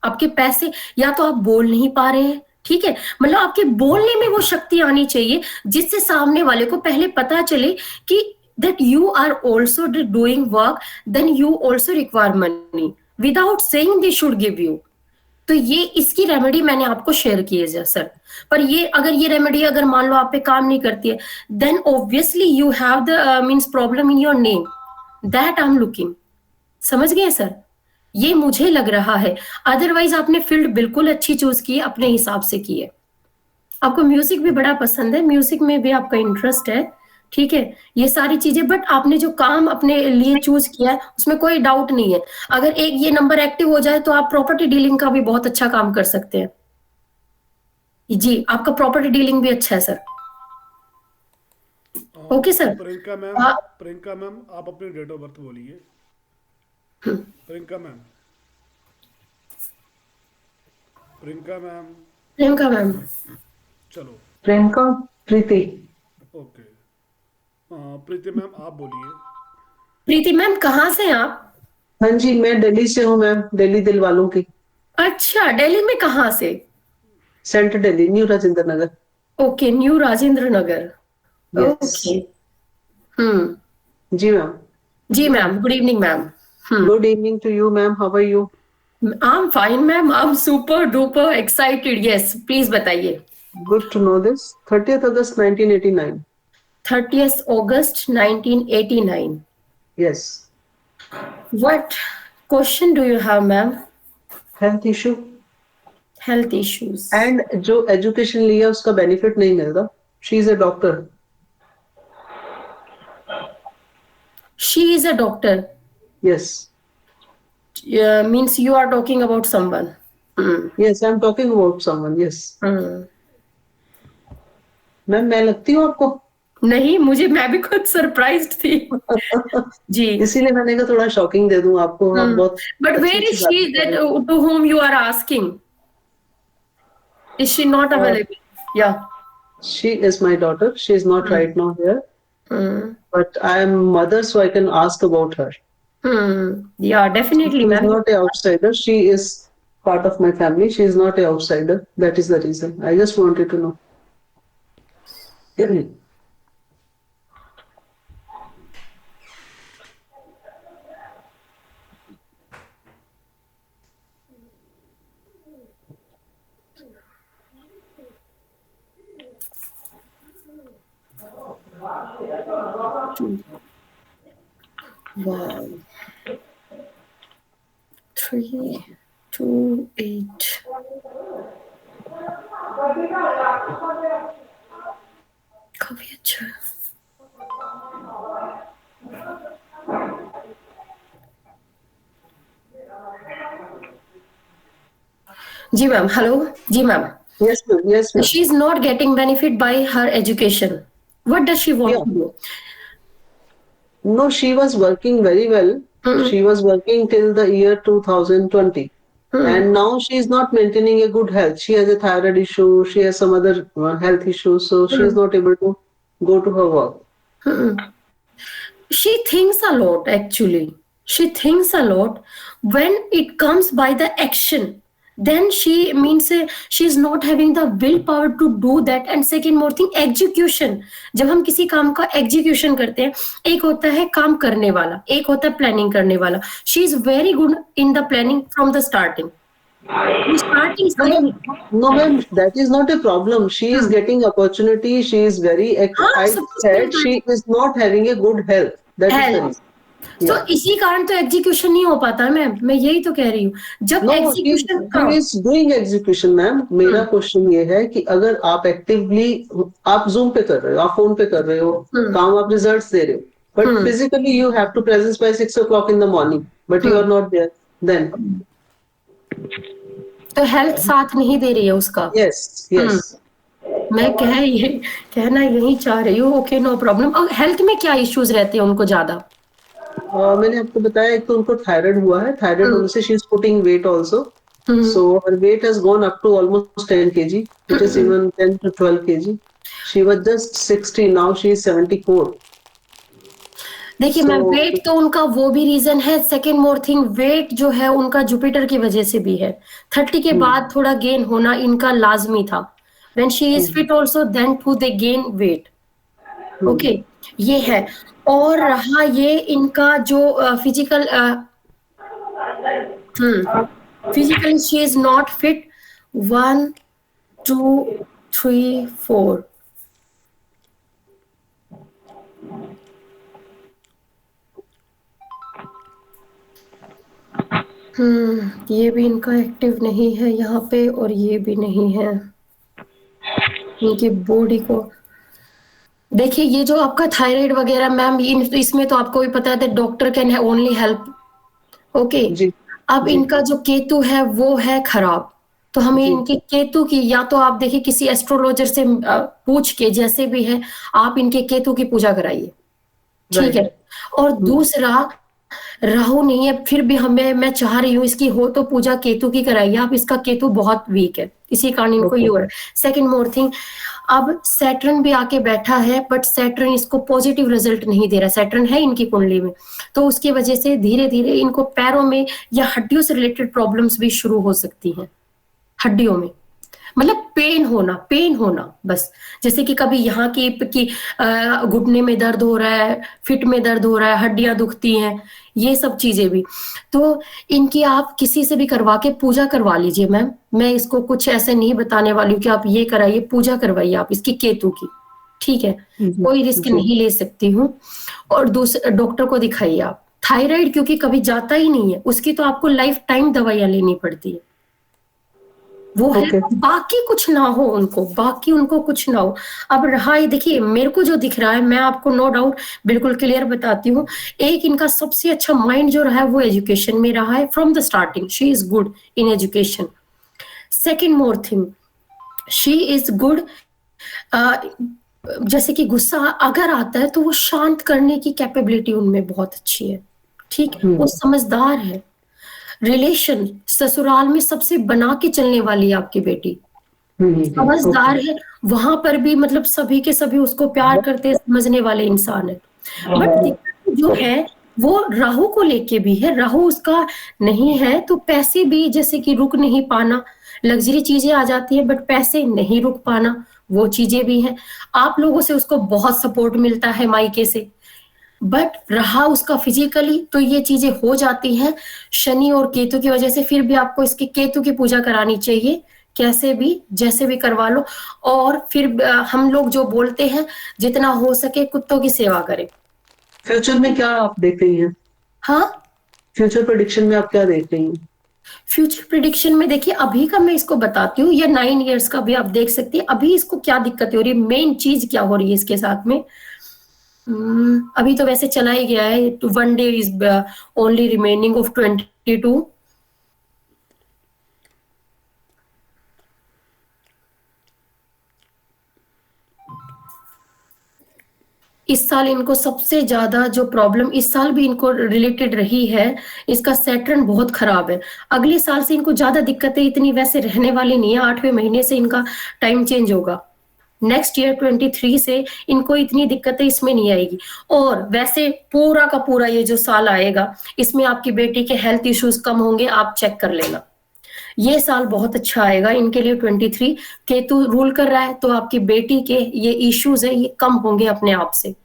आपके पैसे, या तो आप बोल नहीं पा रहे हैं, ठीक है? मतलब आपके बोलने में वो शक्ति आनी चाहिए जिससे सामने वाले को पहले पता चले कि that you are also doing work, then you also require money without saying they should give you. तो ये इसकी रेमेडी मैंने आपको शेयर की है सर। पर ये अगर ये रेमेडी अगर मान लो आप पे काम नहीं करती है, then obviously you have the means problem in your name, that I am looking. समझ गए सर? ये मुझे लग रहा है, अदरवाइज आपने फील्ड बिल्कुल अच्छी चूज की है, अपने हिसाब से की है। आपको म्यूजिक भी बड़ा पसंद है, म्यूजिक में भी आपका इंटरेस्ट है, ठीक है, ये सारी चीजें, बट आपने जो काम अपने लिए चूज किया है उसमें कोई डाउट नहीं है। अगर एक ये नंबर एक्टिव हो जाए तो आप प्रॉपर्टी डीलिंग का भी बहुत अच्छा काम कर सकते हैं। जी, आपका प्रॉपर्टी डीलिंग भी अच्छा है sir. Okay sir. Priyanka ma'am आप अपनी डेट ऑफ बर्थ बोलिए। प्रियंका मैम चलो। प्रियंका प्रीति। ओके, प्रीति मैम आप बोलिए। प्रीति मैम कहाँ से हैं आप? हाँ जी, मैं दिल्ली से हूँ मैम, दिल्ली दिल वालों की। अच्छा, दिल्ली में कहाँ से? Central Delhi, new Rajendra Nagar. Okay, new Rajendra Nagar. Yes. Okay. जी मैम। जी ma'am, good evening ma'am. Good evening to you ma'am, how are you? I am fine ma'am, I am super duper excited. Yes, please बताइए। Good to know this. 30th August 1989। 30th August 1989। Yes. What question do you have, ma'am? Health issue. Health issues. And जो education लिया उसका benefit नहीं मिलता। She is a doctor. She is a doctor. Yes. Means you are talking about someone. Yes, I am talking about someone. Yes ma'am, मैं लगती हूँ आपको? नहीं, मैं भी खुद सरप्राइज्ड थी। जी, इसीलिए मैंने कहा थोड़ा शॉकिंग दे दूं आपको। आप बहुत but where is she that to whom you are asking? Is she not available? Yeah. She is my daughter. She is not right now here. But I am mother, so I can ask about her. Yeah, definitely, She is ma'am. not an outsider. She is part of my family. She is not an outsider. That is the reason. I just wanted to know. One, 3, 2, 8. काफी अच्छा है। जी ma'am, hello. Ji ma'am. Yes, ma'am. Yes, ma'am. She is not getting benefit by her education. What does she want to do? No, she was working very well. She was working till the year 2020. And now she is not maintaining a good health. She has a thyroid issue. She has some other health issues. So she is not able to go to her work. She thinks a lot, actually. She thinks a lot. When it comes by the action, then she means she is not having the willpower to do that. And second more thing, execution. जब हम किसी काम का execution करते हैं, एक होता है काम करने वाला, एक होता है planning करने वाला. She is very good in the planning from the starting. No, ma'am, that is not a problem. She is getting opportunity. She is very. I said she is not having a good health. That is the reason. तो इसी कारण तो execution नहीं हो पाता है ma'am. मैं यही तो कह रही हूँ। जब एग्जीक्यूशन डूइंग एग्जीक्यूशन मैम, मेरा क्वेश्चन ये है कि अगर आप एक्टिवली आप जूम पे कर रहे हो, आप फोन पे कर रहे हो, काम आप रिजल्ट्स दे रहे हो, but physically you have to presence by 6 o'clock in the morning, but you are not there, then तो हेल्थ साथ नहीं दे रही है उसका। यस यस, मैं कहना यही चाह रही हूँ। Okay, no problem. और हेल्थ में क्या इश्यूज रहते हैं उनको ज्यादा? मैंने आपको बताया, एक तो उनको थायराइड हुआ है, थायराइड होने से she is putting weight also, so her weight has gone up to almost 10 kg, it is even 10 to 12 kg. She was just 60, now she is 74. देखिए मैम, वेट तो उनका वो भी रीजन है। सेकेंड मोर थिंग, वेट जो है उनका Jupiter की वजह से भी है। 30 के बाद थोड़ा गेन होना इनका लाजमी था। When she is fit also, then too they gain weight. Okay, ये है। और रहा ये इनका जो physical physically she is not fit, 1 2 3 4। ये भी इनका एक्टिव नहीं है यहाँ पे, और ये भी नहीं है। इनकी बॉडी को देखिए, ये जो आपका थायराइड वगैरह मैम, इसमें तो आपको भी पता है doctor can only help. Okay, जी अब जी इनका जो केतु है वो है खराब, तो हमें जी इनके केतु की, या तो आप देखिए किसी एस्ट्रोलॉजर से पूछ के, जैसे भी है आप इनके केतु की पूजा कराइए, ठीक है। और दूसरा, राहु नहीं है, फिर भी मैं चाह रही हूँ इसकी हो तो पूजा केतु की कराइए आप, इसका केतु बहुत वीक है, इसी कारण इनको ये हो रहा है। सेकेंड मोर थिंग, अब सैटर्न भी आके बैठा है, बट सैटर्न इसको पॉजिटिव रिजल्ट नहीं दे रहा। सैटर्न है इनकी कुंडली में, तो उसकी वजह से धीरे धीरे इनको पैरों में या हड्डियों से रिलेटेड प्रॉब्लम्स भी शुरू हो सकती हैं। हड्डियों में मतलब पेन होना बस, जैसे कि कभी यहाँ की घुटने में दर्द हो रहा है, फिट में दर्द हो रहा है, हड्डियां दुखती हैं, ये सब चीजें भी। तो इनकी आप किसी से भी करवा के पूजा करवा लीजिए मैम। मैं इसको कुछ ऐसे नहीं बताने वाली हूँ कि आप ये कराइए, पूजा करवाइए आप इसकी केतु की, ठीक है। कोई रिस्क नहीं ले सकती हूँ। और दूसरे डॉक्टर को दिखाइए आप। थायराइड क्योंकि कभी जाता ही नहीं है, उसकी तो आपको लाइफ टाइम दवाइयां लेनी पड़ती है, वो है। बाकी कुछ ना हो उनको, बाकी उनको कुछ ना हो। अब रहा ये, देखिए मेरे को जो दिख रहा है, मैं आपको नो डाउट बिल्कुल क्लियर बताती हूँ। एक इनका सबसे अच्छा माइंड जो रहा है वो एजुकेशन में रहा है from the starting. She is good in education. Second more thing, she is good, जैसे कि गुस्सा अगर आता है तो वो शांत करने की कैपेबिलिटी उनमें बहुत अच्छी है, ठीक है। वो समझदार है। रिलेशन ससुराल में सबसे बना के चलने वाली है आपकी बेटी, समझदार है। वहां पर भी मतलब सभी के सभी उसको प्यार करते समझने वाले इंसान है। बट दिक्कत जो है वो राहु को लेके भी है। राहु उसका नहीं है तो पैसे भी, जैसे कि रुक नहीं पाना, लग्जरी चीजें आ जाती है बट पैसे नहीं रुक पाना, वो चीजें भी हैं। आप लोगों से उसको बहुत सपोर्ट मिलता है मायके से, बट रहा उसका फिजिकली तो ये चीजें हो जाती हैं शनि और केतु की वजह से। फिर भी आपको इसके केतु की पूजा करानी चाहिए, कैसे भी जैसे भी करवा लो। और फिर हम लोग जो बोलते हैं, जितना हो सके कुत्तों की सेवा करें। फ्यूचर में क्या आप देख रही हैं? हाँ, फ्यूचर प्रेडिक्शन में आप क्या देख रही हैं? फ्यूचर प्रिडिक्शन में देखिए अभी का मैं इसको बताती हूँ, या 9 इयर्स का भी आप देख सकती है। अभी इसको क्या दिक्कत हो रही है, मेन चीज क्या हो रही है इसके साथ में। अभी तो वैसे चला ही गया है, 1 day is only remaining of 22। इस साल इनको सबसे ज्यादा जो प्रॉब्लम इस साल भी इनको रिलेटेड रही है, इसका सैटर्न बहुत खराब है। अगले साल से इनको ज्यादा दिक्कतें इतनी वैसे रहने वाली नहीं है, 8वें महीने से इनका टाइम चेंज होगा। नेक्स्ट ईयर 23 से इनको इतनी दिक्कतें इसमें नहीं आएगी। और वैसे पूरा का पूरा ये जो साल आएगा, इसमें आपकी बेटी के हेल्थ इश्यूज कम होंगे, आप चेक कर लेना। ये साल बहुत अच्छा आएगा इनके लिए। 23 केतु रूल कर रहा है, तो आपकी बेटी के ये इश्यूज है ये कम होंगे अपने आप से।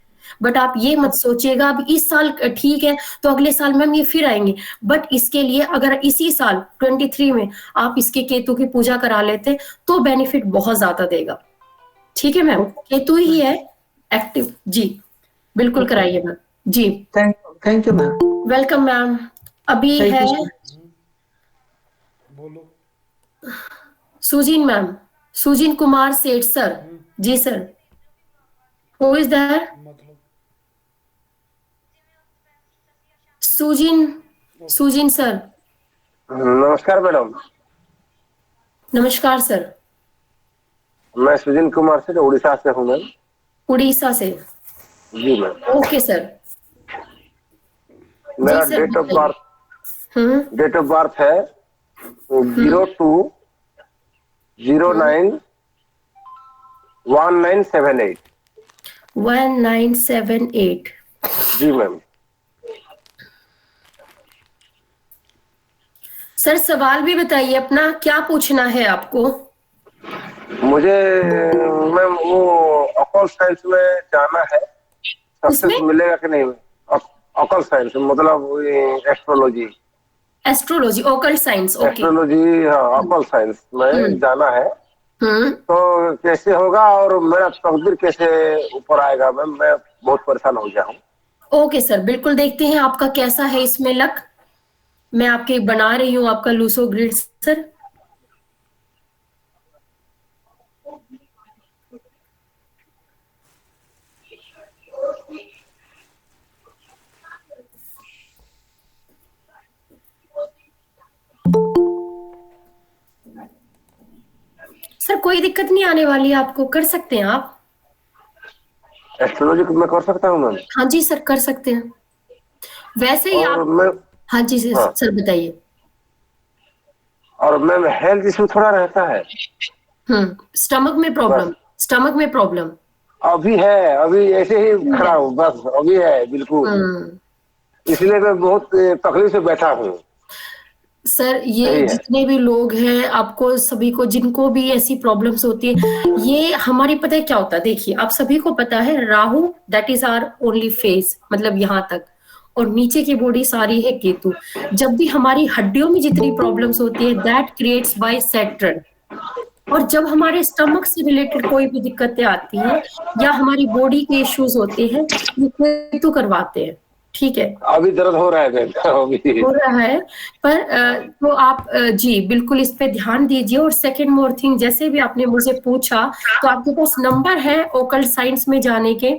बट आप ये मत सोचिएगा अब इस साल ठीक है तो अगले साल मैम ये फिर आएंगे। बट इसके लिए अगर इसी साल 23 में आप इसके केतु की पूजा करा लेते तो बेनिफिट बहुत ज्यादा देगा, ठीक है मैम। केतु ही है एक्टिव जी, बिल्कुल कराइए मैम जी। Thank you ma'am. Welcome ma'am. अभी Thank है you, बोलो। सुजीन मैम, सुजीन कुमार सेठ सर। जी सर, हु इज देयर? मतलब सुजीन सर। नमस्कार मैडम। नमस्कार सर। मैं सुजीन कुमार से उड़ीसा से हूँ मैम। उड़ीसा से? जी मैम। Okay sir. मेरा जी सर, डेट ऑफ बताइए। बर्थ है 02/09/1978। 1978। जी मैम। सर सवाल भी बताइए अपना, क्या पूछना है आपको? मुझे मैम वो अकल साइंस में जाना है, सक्सेस इसमें मिलेगा कि नहीं? अकल साइंस मतलब astrology. Astrology, occult science, okay. Astrology, हाँ, अकल साइंस में जाना है। हम्म। तो कैसे होगा और मेरा तकदीर कैसे ऊपर आएगा मैम? मैं बहुत परेशान हो गया हूँ। ओके सर, बिल्कुल देखते हैं आपका कैसा है इसमें लक। मैं आपके बना रही हूँ आपका लूसो ग्रिड सर। सर कोई दिक्कत नहीं आने वाली है आपको, कर सकते हैं आप। एस्ट्रोलॉजी मैं कर सकता हूँ मैम? हाँ जी सर, कर सकते हैं। वैसे ही और आप। मैं, हाँ जी सर, हाँ, सर बताइए। और मैम हेल्थ इशू थोड़ा रहता है स्टमक में बस। प्रॉब्लम। स्टमक में प्रॉब्लम। अभी है, अभी ऐसे ही खड़ा हूँ बस, अभी है बिल्कुल। हम्म। इसलिए मैं बहुत तकलीफ से बैठा हूँ। सर ये सही है। जितने भी लोग हैं, आपको सभी को जिनको भी ऐसी प्रॉब्लम्स होती है, ये हमारी, पता है क्या होता है, देखिए आप सभी को पता है Rahu that is our only face, मतलब यहाँ तक, और नीचे की बॉडी सारी है केतु। जब भी हमारी हड्डियों में जितनी प्रॉब्लम्स होती है दैट क्रिएट्स बाय सैटर्न। और जब हमारे स्टमक से रिलेटेड कोई भी दिक्कतें आती हैं या हमारी बॉडी के इश्यूज होते हैं, ये केतु करवाते हैं। ठीक है, अभी दर्द हो रहा है मैम अभी। हो रहा है। पर तो आप जी बिल्कुल इस पे ध्यान दीजिए। और सेकंड मोर थिंग, जैसे भी आपने मुझे पूछा, तो आपके पास नंबर है ओकल्ट साइंस में जाने के,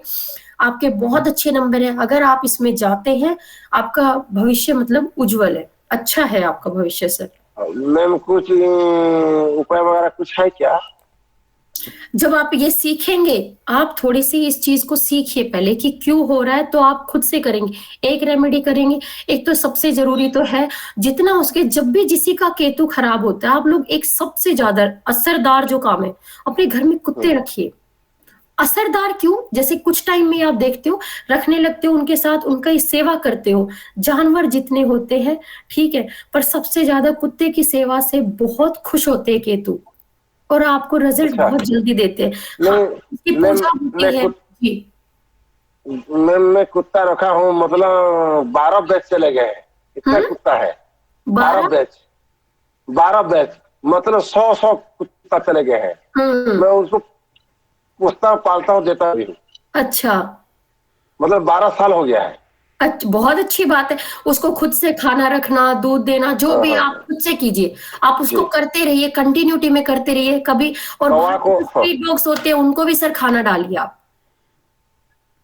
आपके बहुत अच्छे नंबर हैं। अगर आप इसमें जाते हैं, आपका भविष्य मतलब उज्जवल है, अच्छा है आपका भविष्य सर। मैम कुछ उपाय वगैरह कुछ है क्या? जब आप ये सीखेंगे, आप थोड़ी सी इस चीज को सीखिए पहले कि क्यों हो रहा है, तो आप खुद से करेंगे। एक रेमेडी करेंगे। एक तो सबसे जरूरी तो है, जितना उसके, जब भी किसी का केतु खराब होता है, आप लोग एक सबसे ज्यादा असरदार जो काम है, अपने घर में कुत्ते रखिए। असरदार क्यों? जैसे कुछ टाइम में आप देखते हो रखने लगते हो, उनके साथ उनका ही सेवा करते हो। जानवर जितने होते हैं ठीक है, पर सबसे ज्यादा कुत्ते की सेवा से बहुत खुश होते हैं केतु, और आपको रिजल्ट अच्छा। बहुत जल्दी देते हैं। हाँ, इसकी मैम पूजा होती है जी। मैं कुत्ता रखा हूँ, मतलब 12 बैच चले गए। कितना कुत्ता है? 12 12। बैच। 12 बैच मतलब 100 कुत्ता चले गए हैं। मैं उसको पोसता पालता हूँ, देता भी हूँ। अच्छा। मतलब 12 साल हो गया है। अच्छा, बहुत अच्छी बात है। उसको खुद से खाना रखना, दूध देना, जो हाँ भी हाँ आप खुद से कीजिए। आप उसको जी। करते रहिए, कंटिन्यूटी में करते रहिए कभी। और कौवा बाहर को, के हाँ। स्ट्रीट डॉग्स होते हैं, उनको भी सर खाना डालिए आप।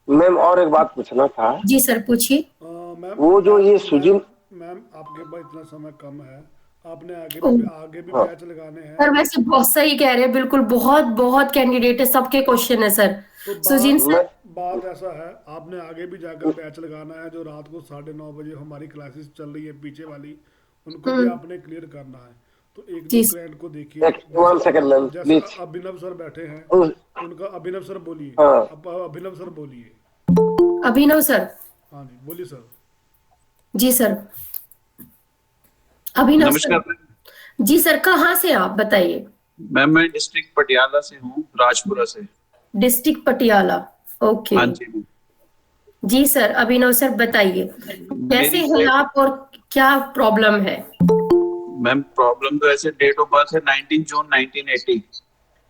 मैम और एक बात पूछना था। जी सर पूछिए। मैम वो जो मैम ये मैम सुजिन, मैम आपके पास इतना समय कम है, आपने ओ, आगे भी हाँ, बैच लगाने हैं। सर वैसे बहुत सही कह रहे हैं, बिल्कुल बहुत बहुत कैंडिडेट है, सबके क्वेश्चन है सर। तो सुजीन बात सर। मैं, बात ऐसा है, आपने आगे भी जाकर बैच लगाना है। जो रात को 9:30 बजे हमारी क्लासेस चल रही है पीछे वाली, उनको भी हम्म। आपने क्लियर करना है। तो एक दो जी क्लाइंट को देखिए, एक 1 सेकंड मैम जैसे प्लीज। अभिनव सर बैठे हैं, उनका अभिनव सर बोलिए। हाँ, अब अभिनव सर बोलिए। अभिनव सर। हाँ जी बोलिए सर। जी सर। अभिनव सर। नमस्कार मैम। जी सर, कहाँ से आप बताइए? मैम मैं डिस्ट्रिक्ट पटियाला से हूँ, राजपुरा से। District Patiala, okay. हाँ जी मैम। जी सर, अभिनव सर बताइए, कैसे मेरी हैं डेट, आप और क्या प्रॉब्लम है? मैम प्रॉब्लम तो ऐसे डेट ऑफ बर्थ है 19 जून 1980।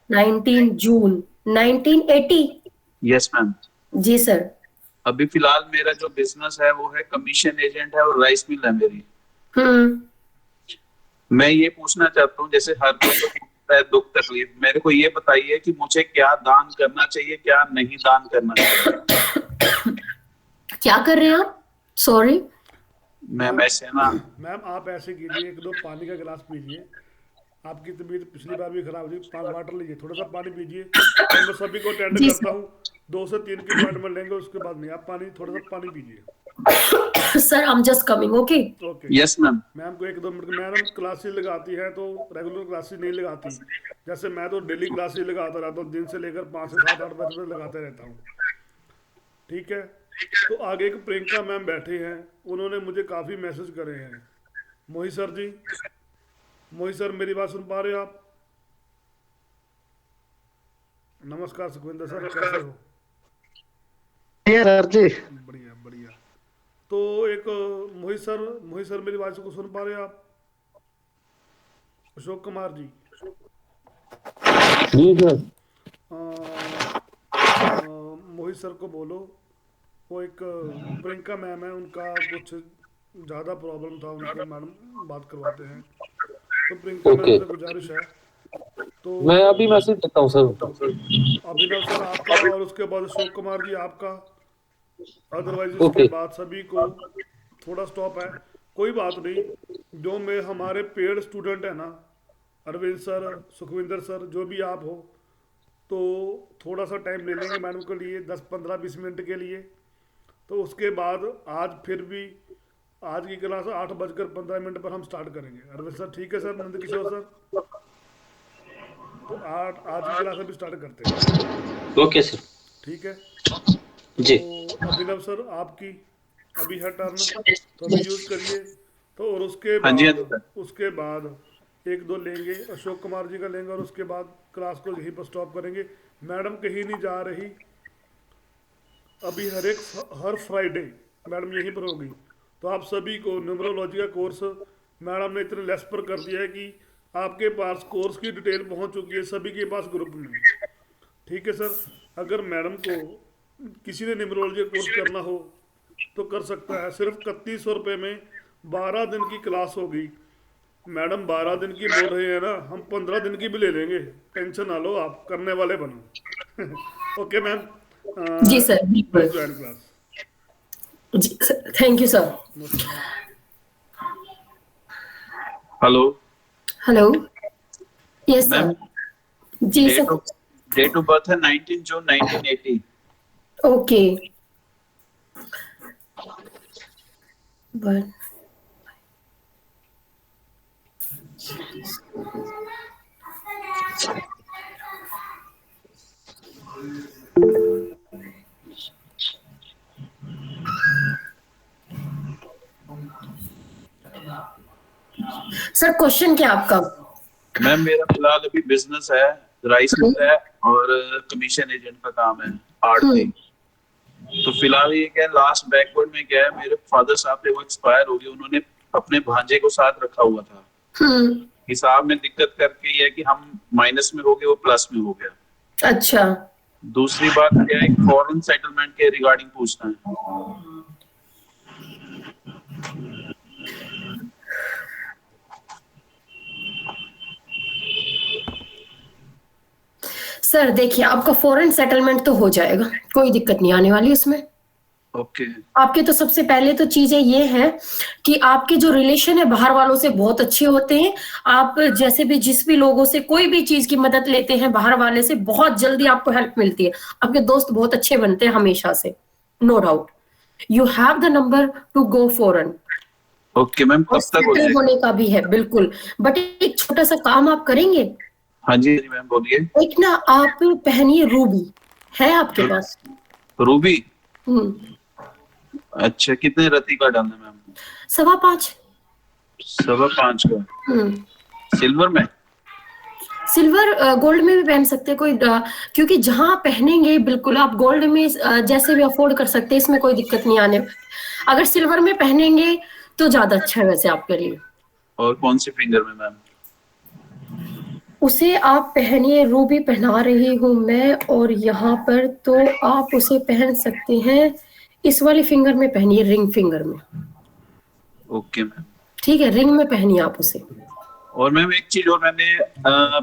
19 जून 1980। Yes ma'am. जी सर। अभी फिलहाल मेरा जो बिजनेस है वो है कमीशन एजेंट है और राइस मिल है मेरी। हम्म। मैं ये पूछना चाहता हूँ, जैसे हर कोई को होता है दुख तकलीफ, मेरे को ये बताइए कि मुझे क्या दान करना चाहिए, क्या नहीं दान करना चाहिए। क्या कर रहे हैं आप? सॉरी। मैम मैम ऐसे ना, मैम आप ऐसे कीजिए, एक दो पानी का गिलास पीजिए। आपकी तबीयत पिछली बार भी खराब हुई, 5 वाटर लीजिए, थोड़ा सा पानी पीजिए। और मैं सभी को अटेंड जी करता सर। हूँ, 2 से 3 की अपॉइंटमेंट लेंगे, उसके बाद नहीं। आप पानी, थोड़ा सा पानी पीजिए। Sir I am just coming, okay. Okay. Yes ma'am. Ma'am को 1-2 मिनट, मैडम क्लासेस लगाती है तो रेगुलर क्लासेस नहीं लगाती। जैसे मैं तो डेली क्लासेस लगाता रहता हूँ, दिन से लेकर 5 से 7 8 बजे तक लगाते रहता हूँ। ठीक है। तो आगे एक प्रियंका मैम बैठे हैं, उन्होंने मुझे काफ़ी मैसेज करे हैं। मोहित सर जी, मोहित सर मेरी बात सुन पा रहे हो आप? नमस्कार सुखविंदर सर, कैसे हो? सर जी। बढ़िया बढ़िया। तो एक मोहित सर मेरी आवाज को सुन पा रहे हैं आप? अशोक कुमार जी। जी सर। मोहित सर को बोलो, वो एक प्रियंका मैम है, उनका कुछ ज़्यादा प्रॉब्लम था, उनको मैडम बात करवाते हैं। तो प्रियंका मैम से गुजारिश है, तो मैं अभी मैसेज देता हूँ सर। अभिनव सर आपका, और उसके बाद अशोक कुमार जी आपका। अदरवाइज इसके बाद सभी को थोड़ा स्टॉप है, कोई बात नहीं। जो में हमारे पेड स्टूडेंट है ना, अरविंद सर, सुखविंदर सर, जो भी आप हो, तो थोड़ा सा टाइम ले लेंगे मैडम के लिए, 10-15-20 मिनट के लिए। तो उसके बाद आज फिर भी आज की क्लास 8:15 पर हम स्टार्ट करेंगे। अरविंद सर ठीक है सर, नंद किशोर सर, तो आज की क्लास अभी स्टार्ट करते हैं। Okay sir. ठीक है जी। तो अभिनव सर आपकी अभी है टर्न, तो अभी यूज करिए। तो और उसके बाद 1-2 लेंगे, अशोक कुमार जी का लेंगे, और उसके बाद क्लास को यहीं पर स्टॉप करेंगे। मैडम कहीं नहीं जा रही, अभी हर फ्राइडे मैडम यहीं पर होगी। तो आप सभी को न्यूमरोलॉजी का कोर्स मैडम ने इतने लेस पर कर दिया है कि आपके पास कोर्स की डिटेल पहुंच चुकी है सभी के पास ग्रुप में। ठीक है सर, अगर मैडम को किसी ने न्यूमरोलॉजी कोर्स करना हो तो कर सकता है। सिर्फ 3100 रुपये में 12 दिन की क्लास होगी। मैडम 12 दिन की बोल रहे हैं ना, हम 15 दिन की भी ले लेंगे, टेंशन ना लो, आप करने वाले बनो। Okay ma'am. जी सर, बिल्कुल। Join class. जी sir, thank you sir. Hello hello, yes sir. जी सर। डेट ऑफ बर्थ है 19 June 1980। Okay. But sir question क्या आपका? मैम मेरा फिलहाल अभी बिजनेस है, राइस मिल है और कमीशन एजेंट का काम है, आर्ट में। तो फिलहाल ये क्या लास्ट बैकवर्ड में क्या है, मेरे फादर साहब थे, वो एक्सपायर हो गए, उन्होंने अपने भांजे को साथ रखा हुआ था। हिसाब में दिक्कत करके ये है कि हम माइनस में हो गए, वो प्लस में हो गया। अच्छा। दूसरी बात क्या है, फॉरेन सेटलमेंट के रिगार्डिंग पूछना है। सर देखिए, आपका फॉरेन सेटलमेंट तो हो जाएगा, कोई दिक्कत नहीं आने वाली उसमें। ओके। आपके तो सबसे पहले तो चीजें ये है कि आपके जो रिलेशन है बाहर वालों से बहुत अच्छे होते हैं। आप जैसे भी जिस भी लोगों से कोई भी चीज की मदद लेते हैं बाहर वाले से, बहुत जल्दी आपको हेल्प मिलती है। आपके दोस्त बहुत अच्छे बनते हैं हमेशा से, no doubt. You have the number to go foreign. Okay ma'am, कब तक हो जाएगा? होने का भी है बिल्कुल, बट एक छोटा सा काम आप करेंगे। हाँ जी मैम बोलिए। एक ना आप पहनिए रूबी, है आपके पास? रूबी? अच्छा, कितने रत्ती का डालना मैम? 5.25। 5.25 का। सिल्वर में? सिल्वर गोल्ड में भी पहन सकते हैं, कोई क्योंकि जहां पहनेंगे बिल्कुल आप गोल्ड में जैसे भी अफोर्ड कर सकते हैं, इसमें कोई दिक्कत नहीं आने। अगर सिल्वर में पहनेंगे तो ज्यादा अच्छा है वैसे आपके लिए। और कौन सी फिंगर में मैम? उसे आप पहनिए, रूबी पहना रही हूं मैं, और यहाँ पर तो आप उसे पहन सकते हैं इस वाली फिंगर में पहनिए, रिंग फिंगर में। ओके मैम, ठीक है, रिंग में पहनिए आप उसे। और मैम एक चीज और मैंने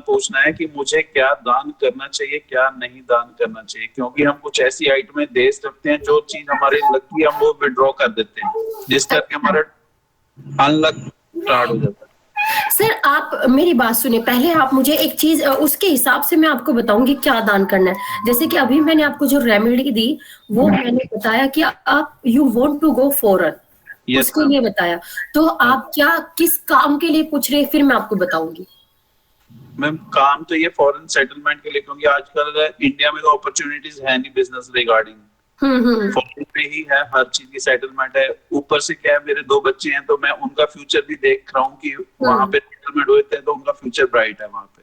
पूछना है कि मुझे क्या दान करना चाहिए, क्या नहीं दान करना चाहिए, क्योंकि हम कुछ ऐसी आइटमें दे सकते हैं जो चीज हमारी लगती है हम वो विड्रॉ कर देते हैं, जिस करके हमारा अनलक स्टार्ट हो जाता है। सर आप मेरी बात सुनिए, पहले आप मुझे एक चीज उसके हिसाब से मैं आपको बताऊंगी क्या दान करना है। जैसे कि अभी मैंने आपको जो रेमेडी दी वो मैंने बताया कि आप you want to go foreign, उसके लिए बताया। तो आप क्या किस काम के लिए पूछ रहे हैं, फिर मैं आपको बताऊंगी। मैम काम तो ये फॉरेन सेटलमेंट के लिए, क्योंकि आजकल इंडिया में तो अपॉर्चुनिटीज है नहीं बिजनेस रिगार्डिंग, फॉरेन पे ही है, हर चीज की सेटलमेंट है। ऊपर से क्या है, मेरे 2 बच्चे हैं तो मैं उनका फ्यूचर भी देख रहा हूँ कि वहां पे सेटलमेंट हुए थे तो उनका फ्यूचर ब्राइट है वहां पे।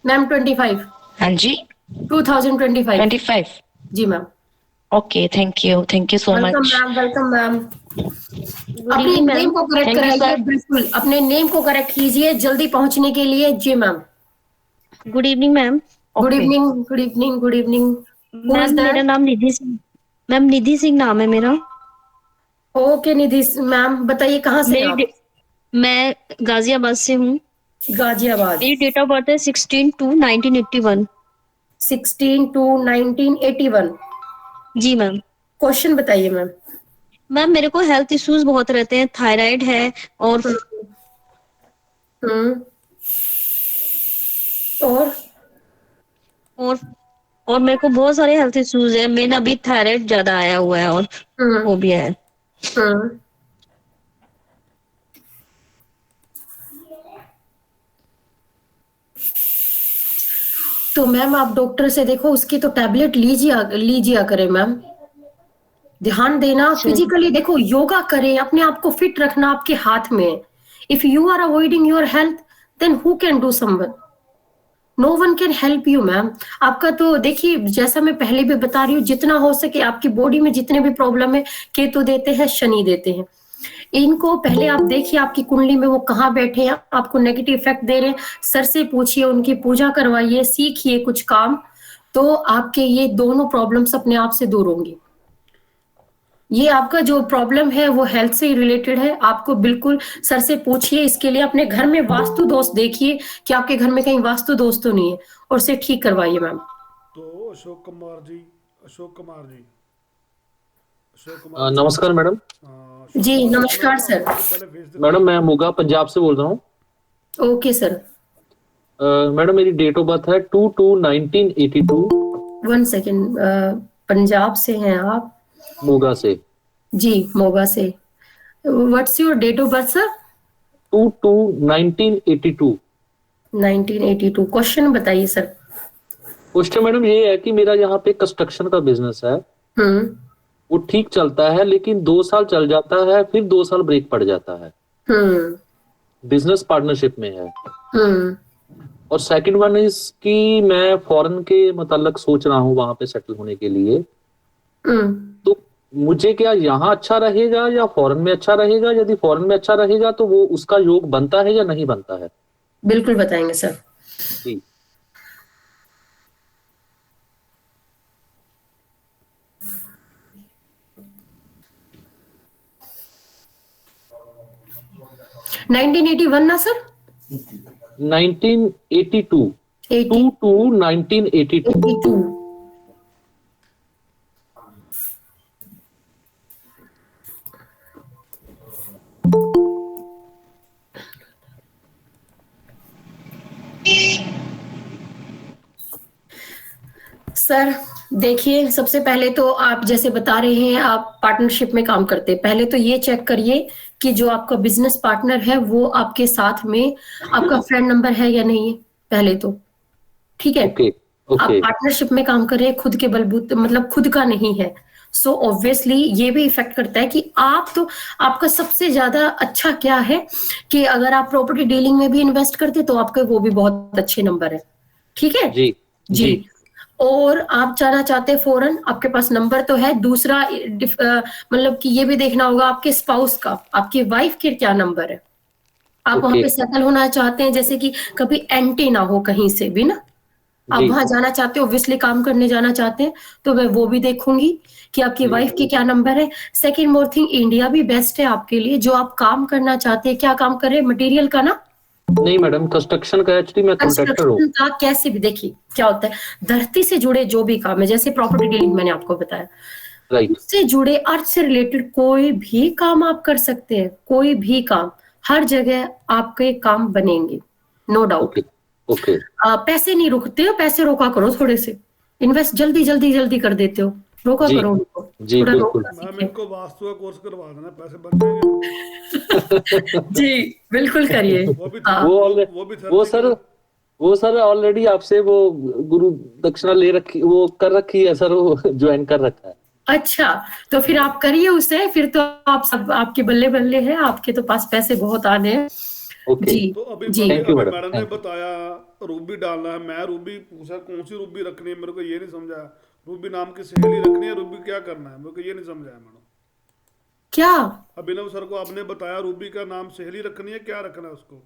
मैम 25। हाँ जी 2025। 25। जी ma'am. Okay, thank you so welcome much. Ma'am, welcome ma'am. Good अपने इवनिंग नेम मैम। को करेक्ट थैंक यू कराइए, सर। बिल्कुल अपने नेम को करेक्ट कीजिए जल्दी पहुंचने के लिए। जी ma'am. Good evening ma'am. Good okay evening, good evening, good evening. Who is ma'am मेरा दैट? नाम निधि सिंह, मैम निधि सिंह नाम है मेरा। ओके निधि मैम, बताइए कहाँ से हैं मेरी आप? डे- मैं गाजियाबाद से हूँ। गाजियाबाद। मेरी डेट ऑफ बर्थ है 16/2/1981। 16/2/1981। जी मैम। क्वेश्चन बताइए मैम। मैम मेरे को हेल्थ इश्यूज बहुत रहते हैं, थायराइड है और हम्म। और और और मेरे को बहुत सारे हेल्थ इश्यूज है। मैंने अभी थायराइड ज्यादा आया हुआ है और वो भी है। हम्म। तो मैम आप डॉक्टर से देखो, उसकी तो टैबलेट लीजिए करें मैम। ध्यान देना, फिजिकली देखो, योगा करें, अपने आप को फिट रखना आपके हाथ में। If you are avoiding your health, then who can do someone? No one can help you ma'am. आपका तो देखिए, जैसा मैं पहले भी बता रही हूँ, जितना हो सके आपकी बॉडी में जितने भी प्रॉब्लम है, केतु देते हैं, शनि देते हैं। इनको पहले आप देखिए आपकी कुंडली में वो कहाँ बैठे हैं, आपको नेगेटिव इफेक्ट दे रहे हैं। सर से पूछिए, उनकी पूजा करवाइए, सीखिए कुछ काम, तो आपके ये दोनों प्रॉब्लम्स अपने आप से दूर होंगी। ये आपका जो प्रॉब्लम है वो हेल्थ से रिलेटेड है। आपको बिल्कुल सर से पूछिए। इसके लिए अपने घर में वास्तु दोष देखिए कि आपके घर में कहीं वास्तु दोष तो नहीं है, और उसे ठीक करवाइए मैम। तो अशोक कुमार जी, नमस्कार मैडम। जी नमस्कार सर। मैडम मैं मोगा पंजाब से बोल रहा हूँ। Okay sir. मैडम मेरी डेट ऑफ बर्थ है 2/2/1982। 1 सेकेंड। पंजाब से हैं आप? मोगा से। जी मोगा से। What's your date of birth sir? 2/2/1982। 1982। Question बताइए सर। क्वेश्चन मैडम ये है कि मेरा यहाँ पे कंस्ट्रक्शन का बिजनेस है। वो ठीक चलता है, लेकिन 2 साल चल जाता है, फिर 2 साल ब्रेक पड़ जाता है। बिजनेस पार्टनरशिप में है। और सेकंड वन इज कि मैं फॉरेन के मतलब सोच रहा हूँ वहां पे सेटल होने के लिए। तो मुझे क्या यहाँ अच्छा रहेगा या फॉरेन में अच्छा रहेगा? यदि फॉरेन में अच्छा रहेगा तो वो उसका योग बनता है या नहीं बनता है? बिल्कुल बताएंगे सर। जी। नाइनटीन 1981 ना सर? 1982। 2/2/1982। सर देखिए, सबसे पहले तो आप जैसे बता रहे हैं आप पार्टनरशिप में काम करते हैं, पहले तो ये चेक करिए कि जो आपका बिजनेस पार्टनर है वो आपके साथ में आपका फ्रेंड नंबर है या नहीं है, पहले तो ठीक है। आप पार्टनरशिप में काम कर रहे हैं, खुद के बलबूते मतलब खुद का नहीं है, सो ऑब्वियसली ये भी इफेक्ट करता है कि आप तो आपका सबसे ज्यादा अच्छा क्या है कि अगर आप प्रॉपर्टी डीलिंग में भी इन्वेस्ट करते तो आपके वो भी बहुत अच्छे नंबर है, ठीक है जी। और आप जाना चाहते हैं फॉरेन, आपके पास नंबर तो है। दूसरा मतलब कि ये भी देखना होगा आपके स्पाउस का, आपकी वाइफ के क्या नंबर है। आप वहां पे सेटल होना चाहते हैं, जैसे कि कभी एंटी ना हो कहीं से भी ना, आप वहां जाना चाहते हो, ऑब्वियसली काम करने जाना चाहते हैं, तो मैं वो भी देखूंगी कि आपकी वाइफ के क्या नंबर है। सेकेंड मोर थिंग, इंडिया भी बेस्ट है आपके लिए, जो आप काम करना चाहते हैं। क्या काम कर रहे हैं? मटेरियल का ना? नहीं मैडम, कंस्ट्रक्शन का एक्चुअली मैं कॉन्ट्रैक्टर हूँ। का कैसे भी देखिए क्या होता है, धरती से जुड़े जो भी काम है, जैसे प्रॉपर्टी डीलिंग मैंने आपको बताया, उससे जुड़े अर्थ से रिलेटेड कोई भी काम आप कर सकते हैं, कोई भी काम, हर जगह आपके काम बनेंगे, नो डाउट। पैसे नहीं रुकते हो, पैसे रोका करो थोड़े से, इन्वेस्ट जल्दी जल्दी जल्दी कर देते हो, रोका करो उनको। जी बिल्कुल। मैम इनको वास्तु का कोर्स करवा देना, पैसे बन जाएंगे। जी बिल्कुल करिए। वो सर ऑलरेडी आपसे वो गुरु दक्षिणा ले रखी, वो कर रखी है सर, वो ज्वाइन कर रखा है। अच्छा, तो फिर आप करिए उसे, फिर तो आप सब आपके बल्ले बल्ले है, आपके तो पास पैसे बहुत आने हैं। ओके जी तो अभी जी Thank you, madam. मैडम ने Thank you. बताया रूबी डालना है, मैं रूबी पूछा कौन सी रूबी रखनी है, मेरे को ये नहीं समझा। रूबी नाम की सहेली रखनी है, रूबी क्या करना है, मेरे को ये नहीं समझाया मैडम। क्या अभिनव सर को आपने बताया रूबी का नाम सहेली रखनी है, क्या रखना है उसको?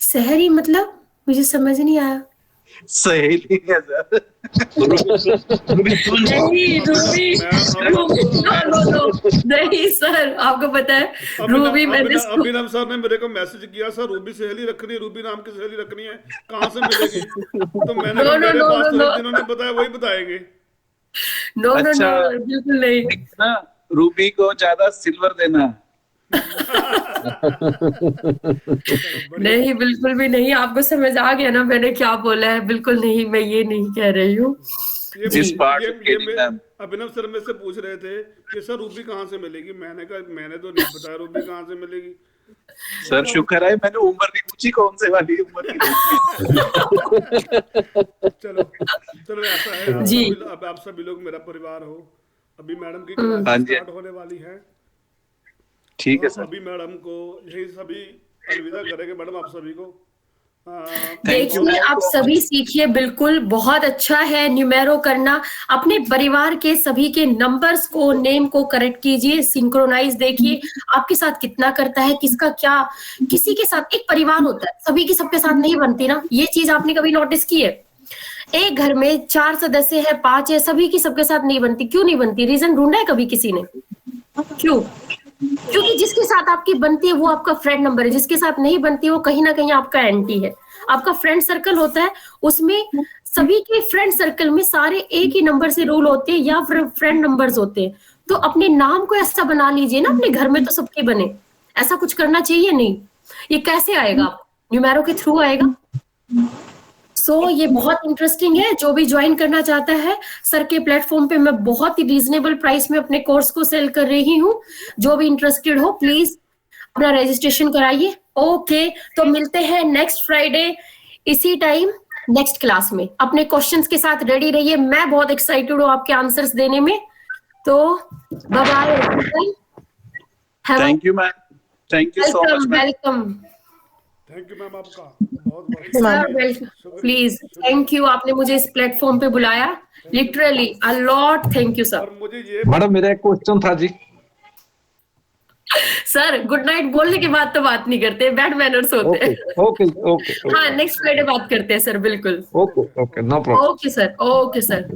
सहरी मतलब मुझे समझ नहीं आया। सहेली है सर। नहीं रूबी, नहीं सर, आपको पता है रूबी मैंने अभिनव सर ने मेरे को मैसेज किया, सर रूबी सहेली रखनी है, रूबी नाम की सहेली रखनी है, कहाँ से मिलेगी? तो मैंने कहा मेरे पास तो जिन्होंने बताया वही बताएंगे। नो नो अच्छा। नो बिल्कुल नहीं। ना रूबी को ज्यादा सिल्वर देना। नहीं बिल्कुल भी नहीं, आपको समझ आ गया ना मैंने क्या बोला है? बिल्कुल नहीं, मैं ये नहीं कह रही हूँ। This part of getting them. Abhinav sir मेरे से पूछ रहे थे कि सर रूबी कहाँ से मिलेगी, मैंने कहा मैंने तो नहीं बताया रूबी कहाँ से मिलेगी। सर शुक्र है मैंने उम्र नहीं पूछी, कौन से वाली उम्र की। चलो ऐसा है जी। अब आप सभी लोग मेरा परिवार हो। अभी मैडम की हाँ क्लास जी। स्टार्ट होने वाली है। ठीक है तो सर। अभी मैडम को यही सभी अलविदा करेंगे। मैडम आप सभी को देखिए आप सभी सीखिए, बिल्कुल बहुत अच्छा है न्यूमेरो करना। अपने परिवार के सभी के नंबर्स को, नेम को करेक्ट कीजिए, सिंक्रोनाइज देखिए आपके साथ कितना करता है, किसका क्या। किसी के साथ एक परिवार होता है, सभी की सबके साथ नहीं बनती ना, ये चीज आपने कभी नोटिस की है? एक घर में 4 सदस्य है, 5 है, सभी की सबके साथ नहीं बनती। क्यों नहीं बनती? रीजन ढूंढा है कभी किसी ने? क्यों? क्योंकि जिसके साथ आपकी बनती है वो आपका फ्रेंड नंबर है, जिसके साथ नहीं बनती वो कहीं ना कहीं आपका एंटी है। आपका फ्रेंड सर्कल होता है, उसमें सभी के फ्रेंड सर्कल में सारे एक ही नंबर से रूल होते हैं या फिर फ्रेंड नंबर्स होते हैं। तो अपने नाम को ऐसा बना लीजिए ना, अपने घर में तो सबके बने। ऐसा कुछ करना चाहिए नहीं। ये कैसे आएगा? न्यूमेरो के थ्रू आएगा। सो ये बहुत इंटरेस्टिंग है। जो भी ज्वाइन करना चाहता है, सर के प्लेटफॉर्म पे मैं बहुत ही रीजनेबल प्राइस में अपने कोर्स को सेल कर रही हूँ। जो भी इंटरेस्टेड हो प्लीज अपना रजिस्ट्रेशन कराइए। ओके, तो मिलते हैं नेक्स्ट फ्राइडे इसी टाइम नेक्स्ट क्लास में। अपने क्वेश्चंस के साथ रेडी रहिए, मैं बहुत एक्साइटेड हूँ आपके आंसर्स देने में। तो bye bye. Thank you ma'am, thank you so much. Welcome. Thank you ma'am आपका बहुत प्लीज थैंक यू, आपने मुझे इस प्लेटफॉर्म पे बुलाया। Literally a lot thank you sir. और मुझे ये मैडम मेरा एक क्वेश्चन था जी। सर गुड नाइट बोलने के बाद तो बात नहीं करते, बैड मैनर्स होते हैं। ओके ओके हाँ नेक्स्ट फ्राइडे बात करते हैं सर, बिल्कुल। Okay okay no problem. Okay sir, okay sir.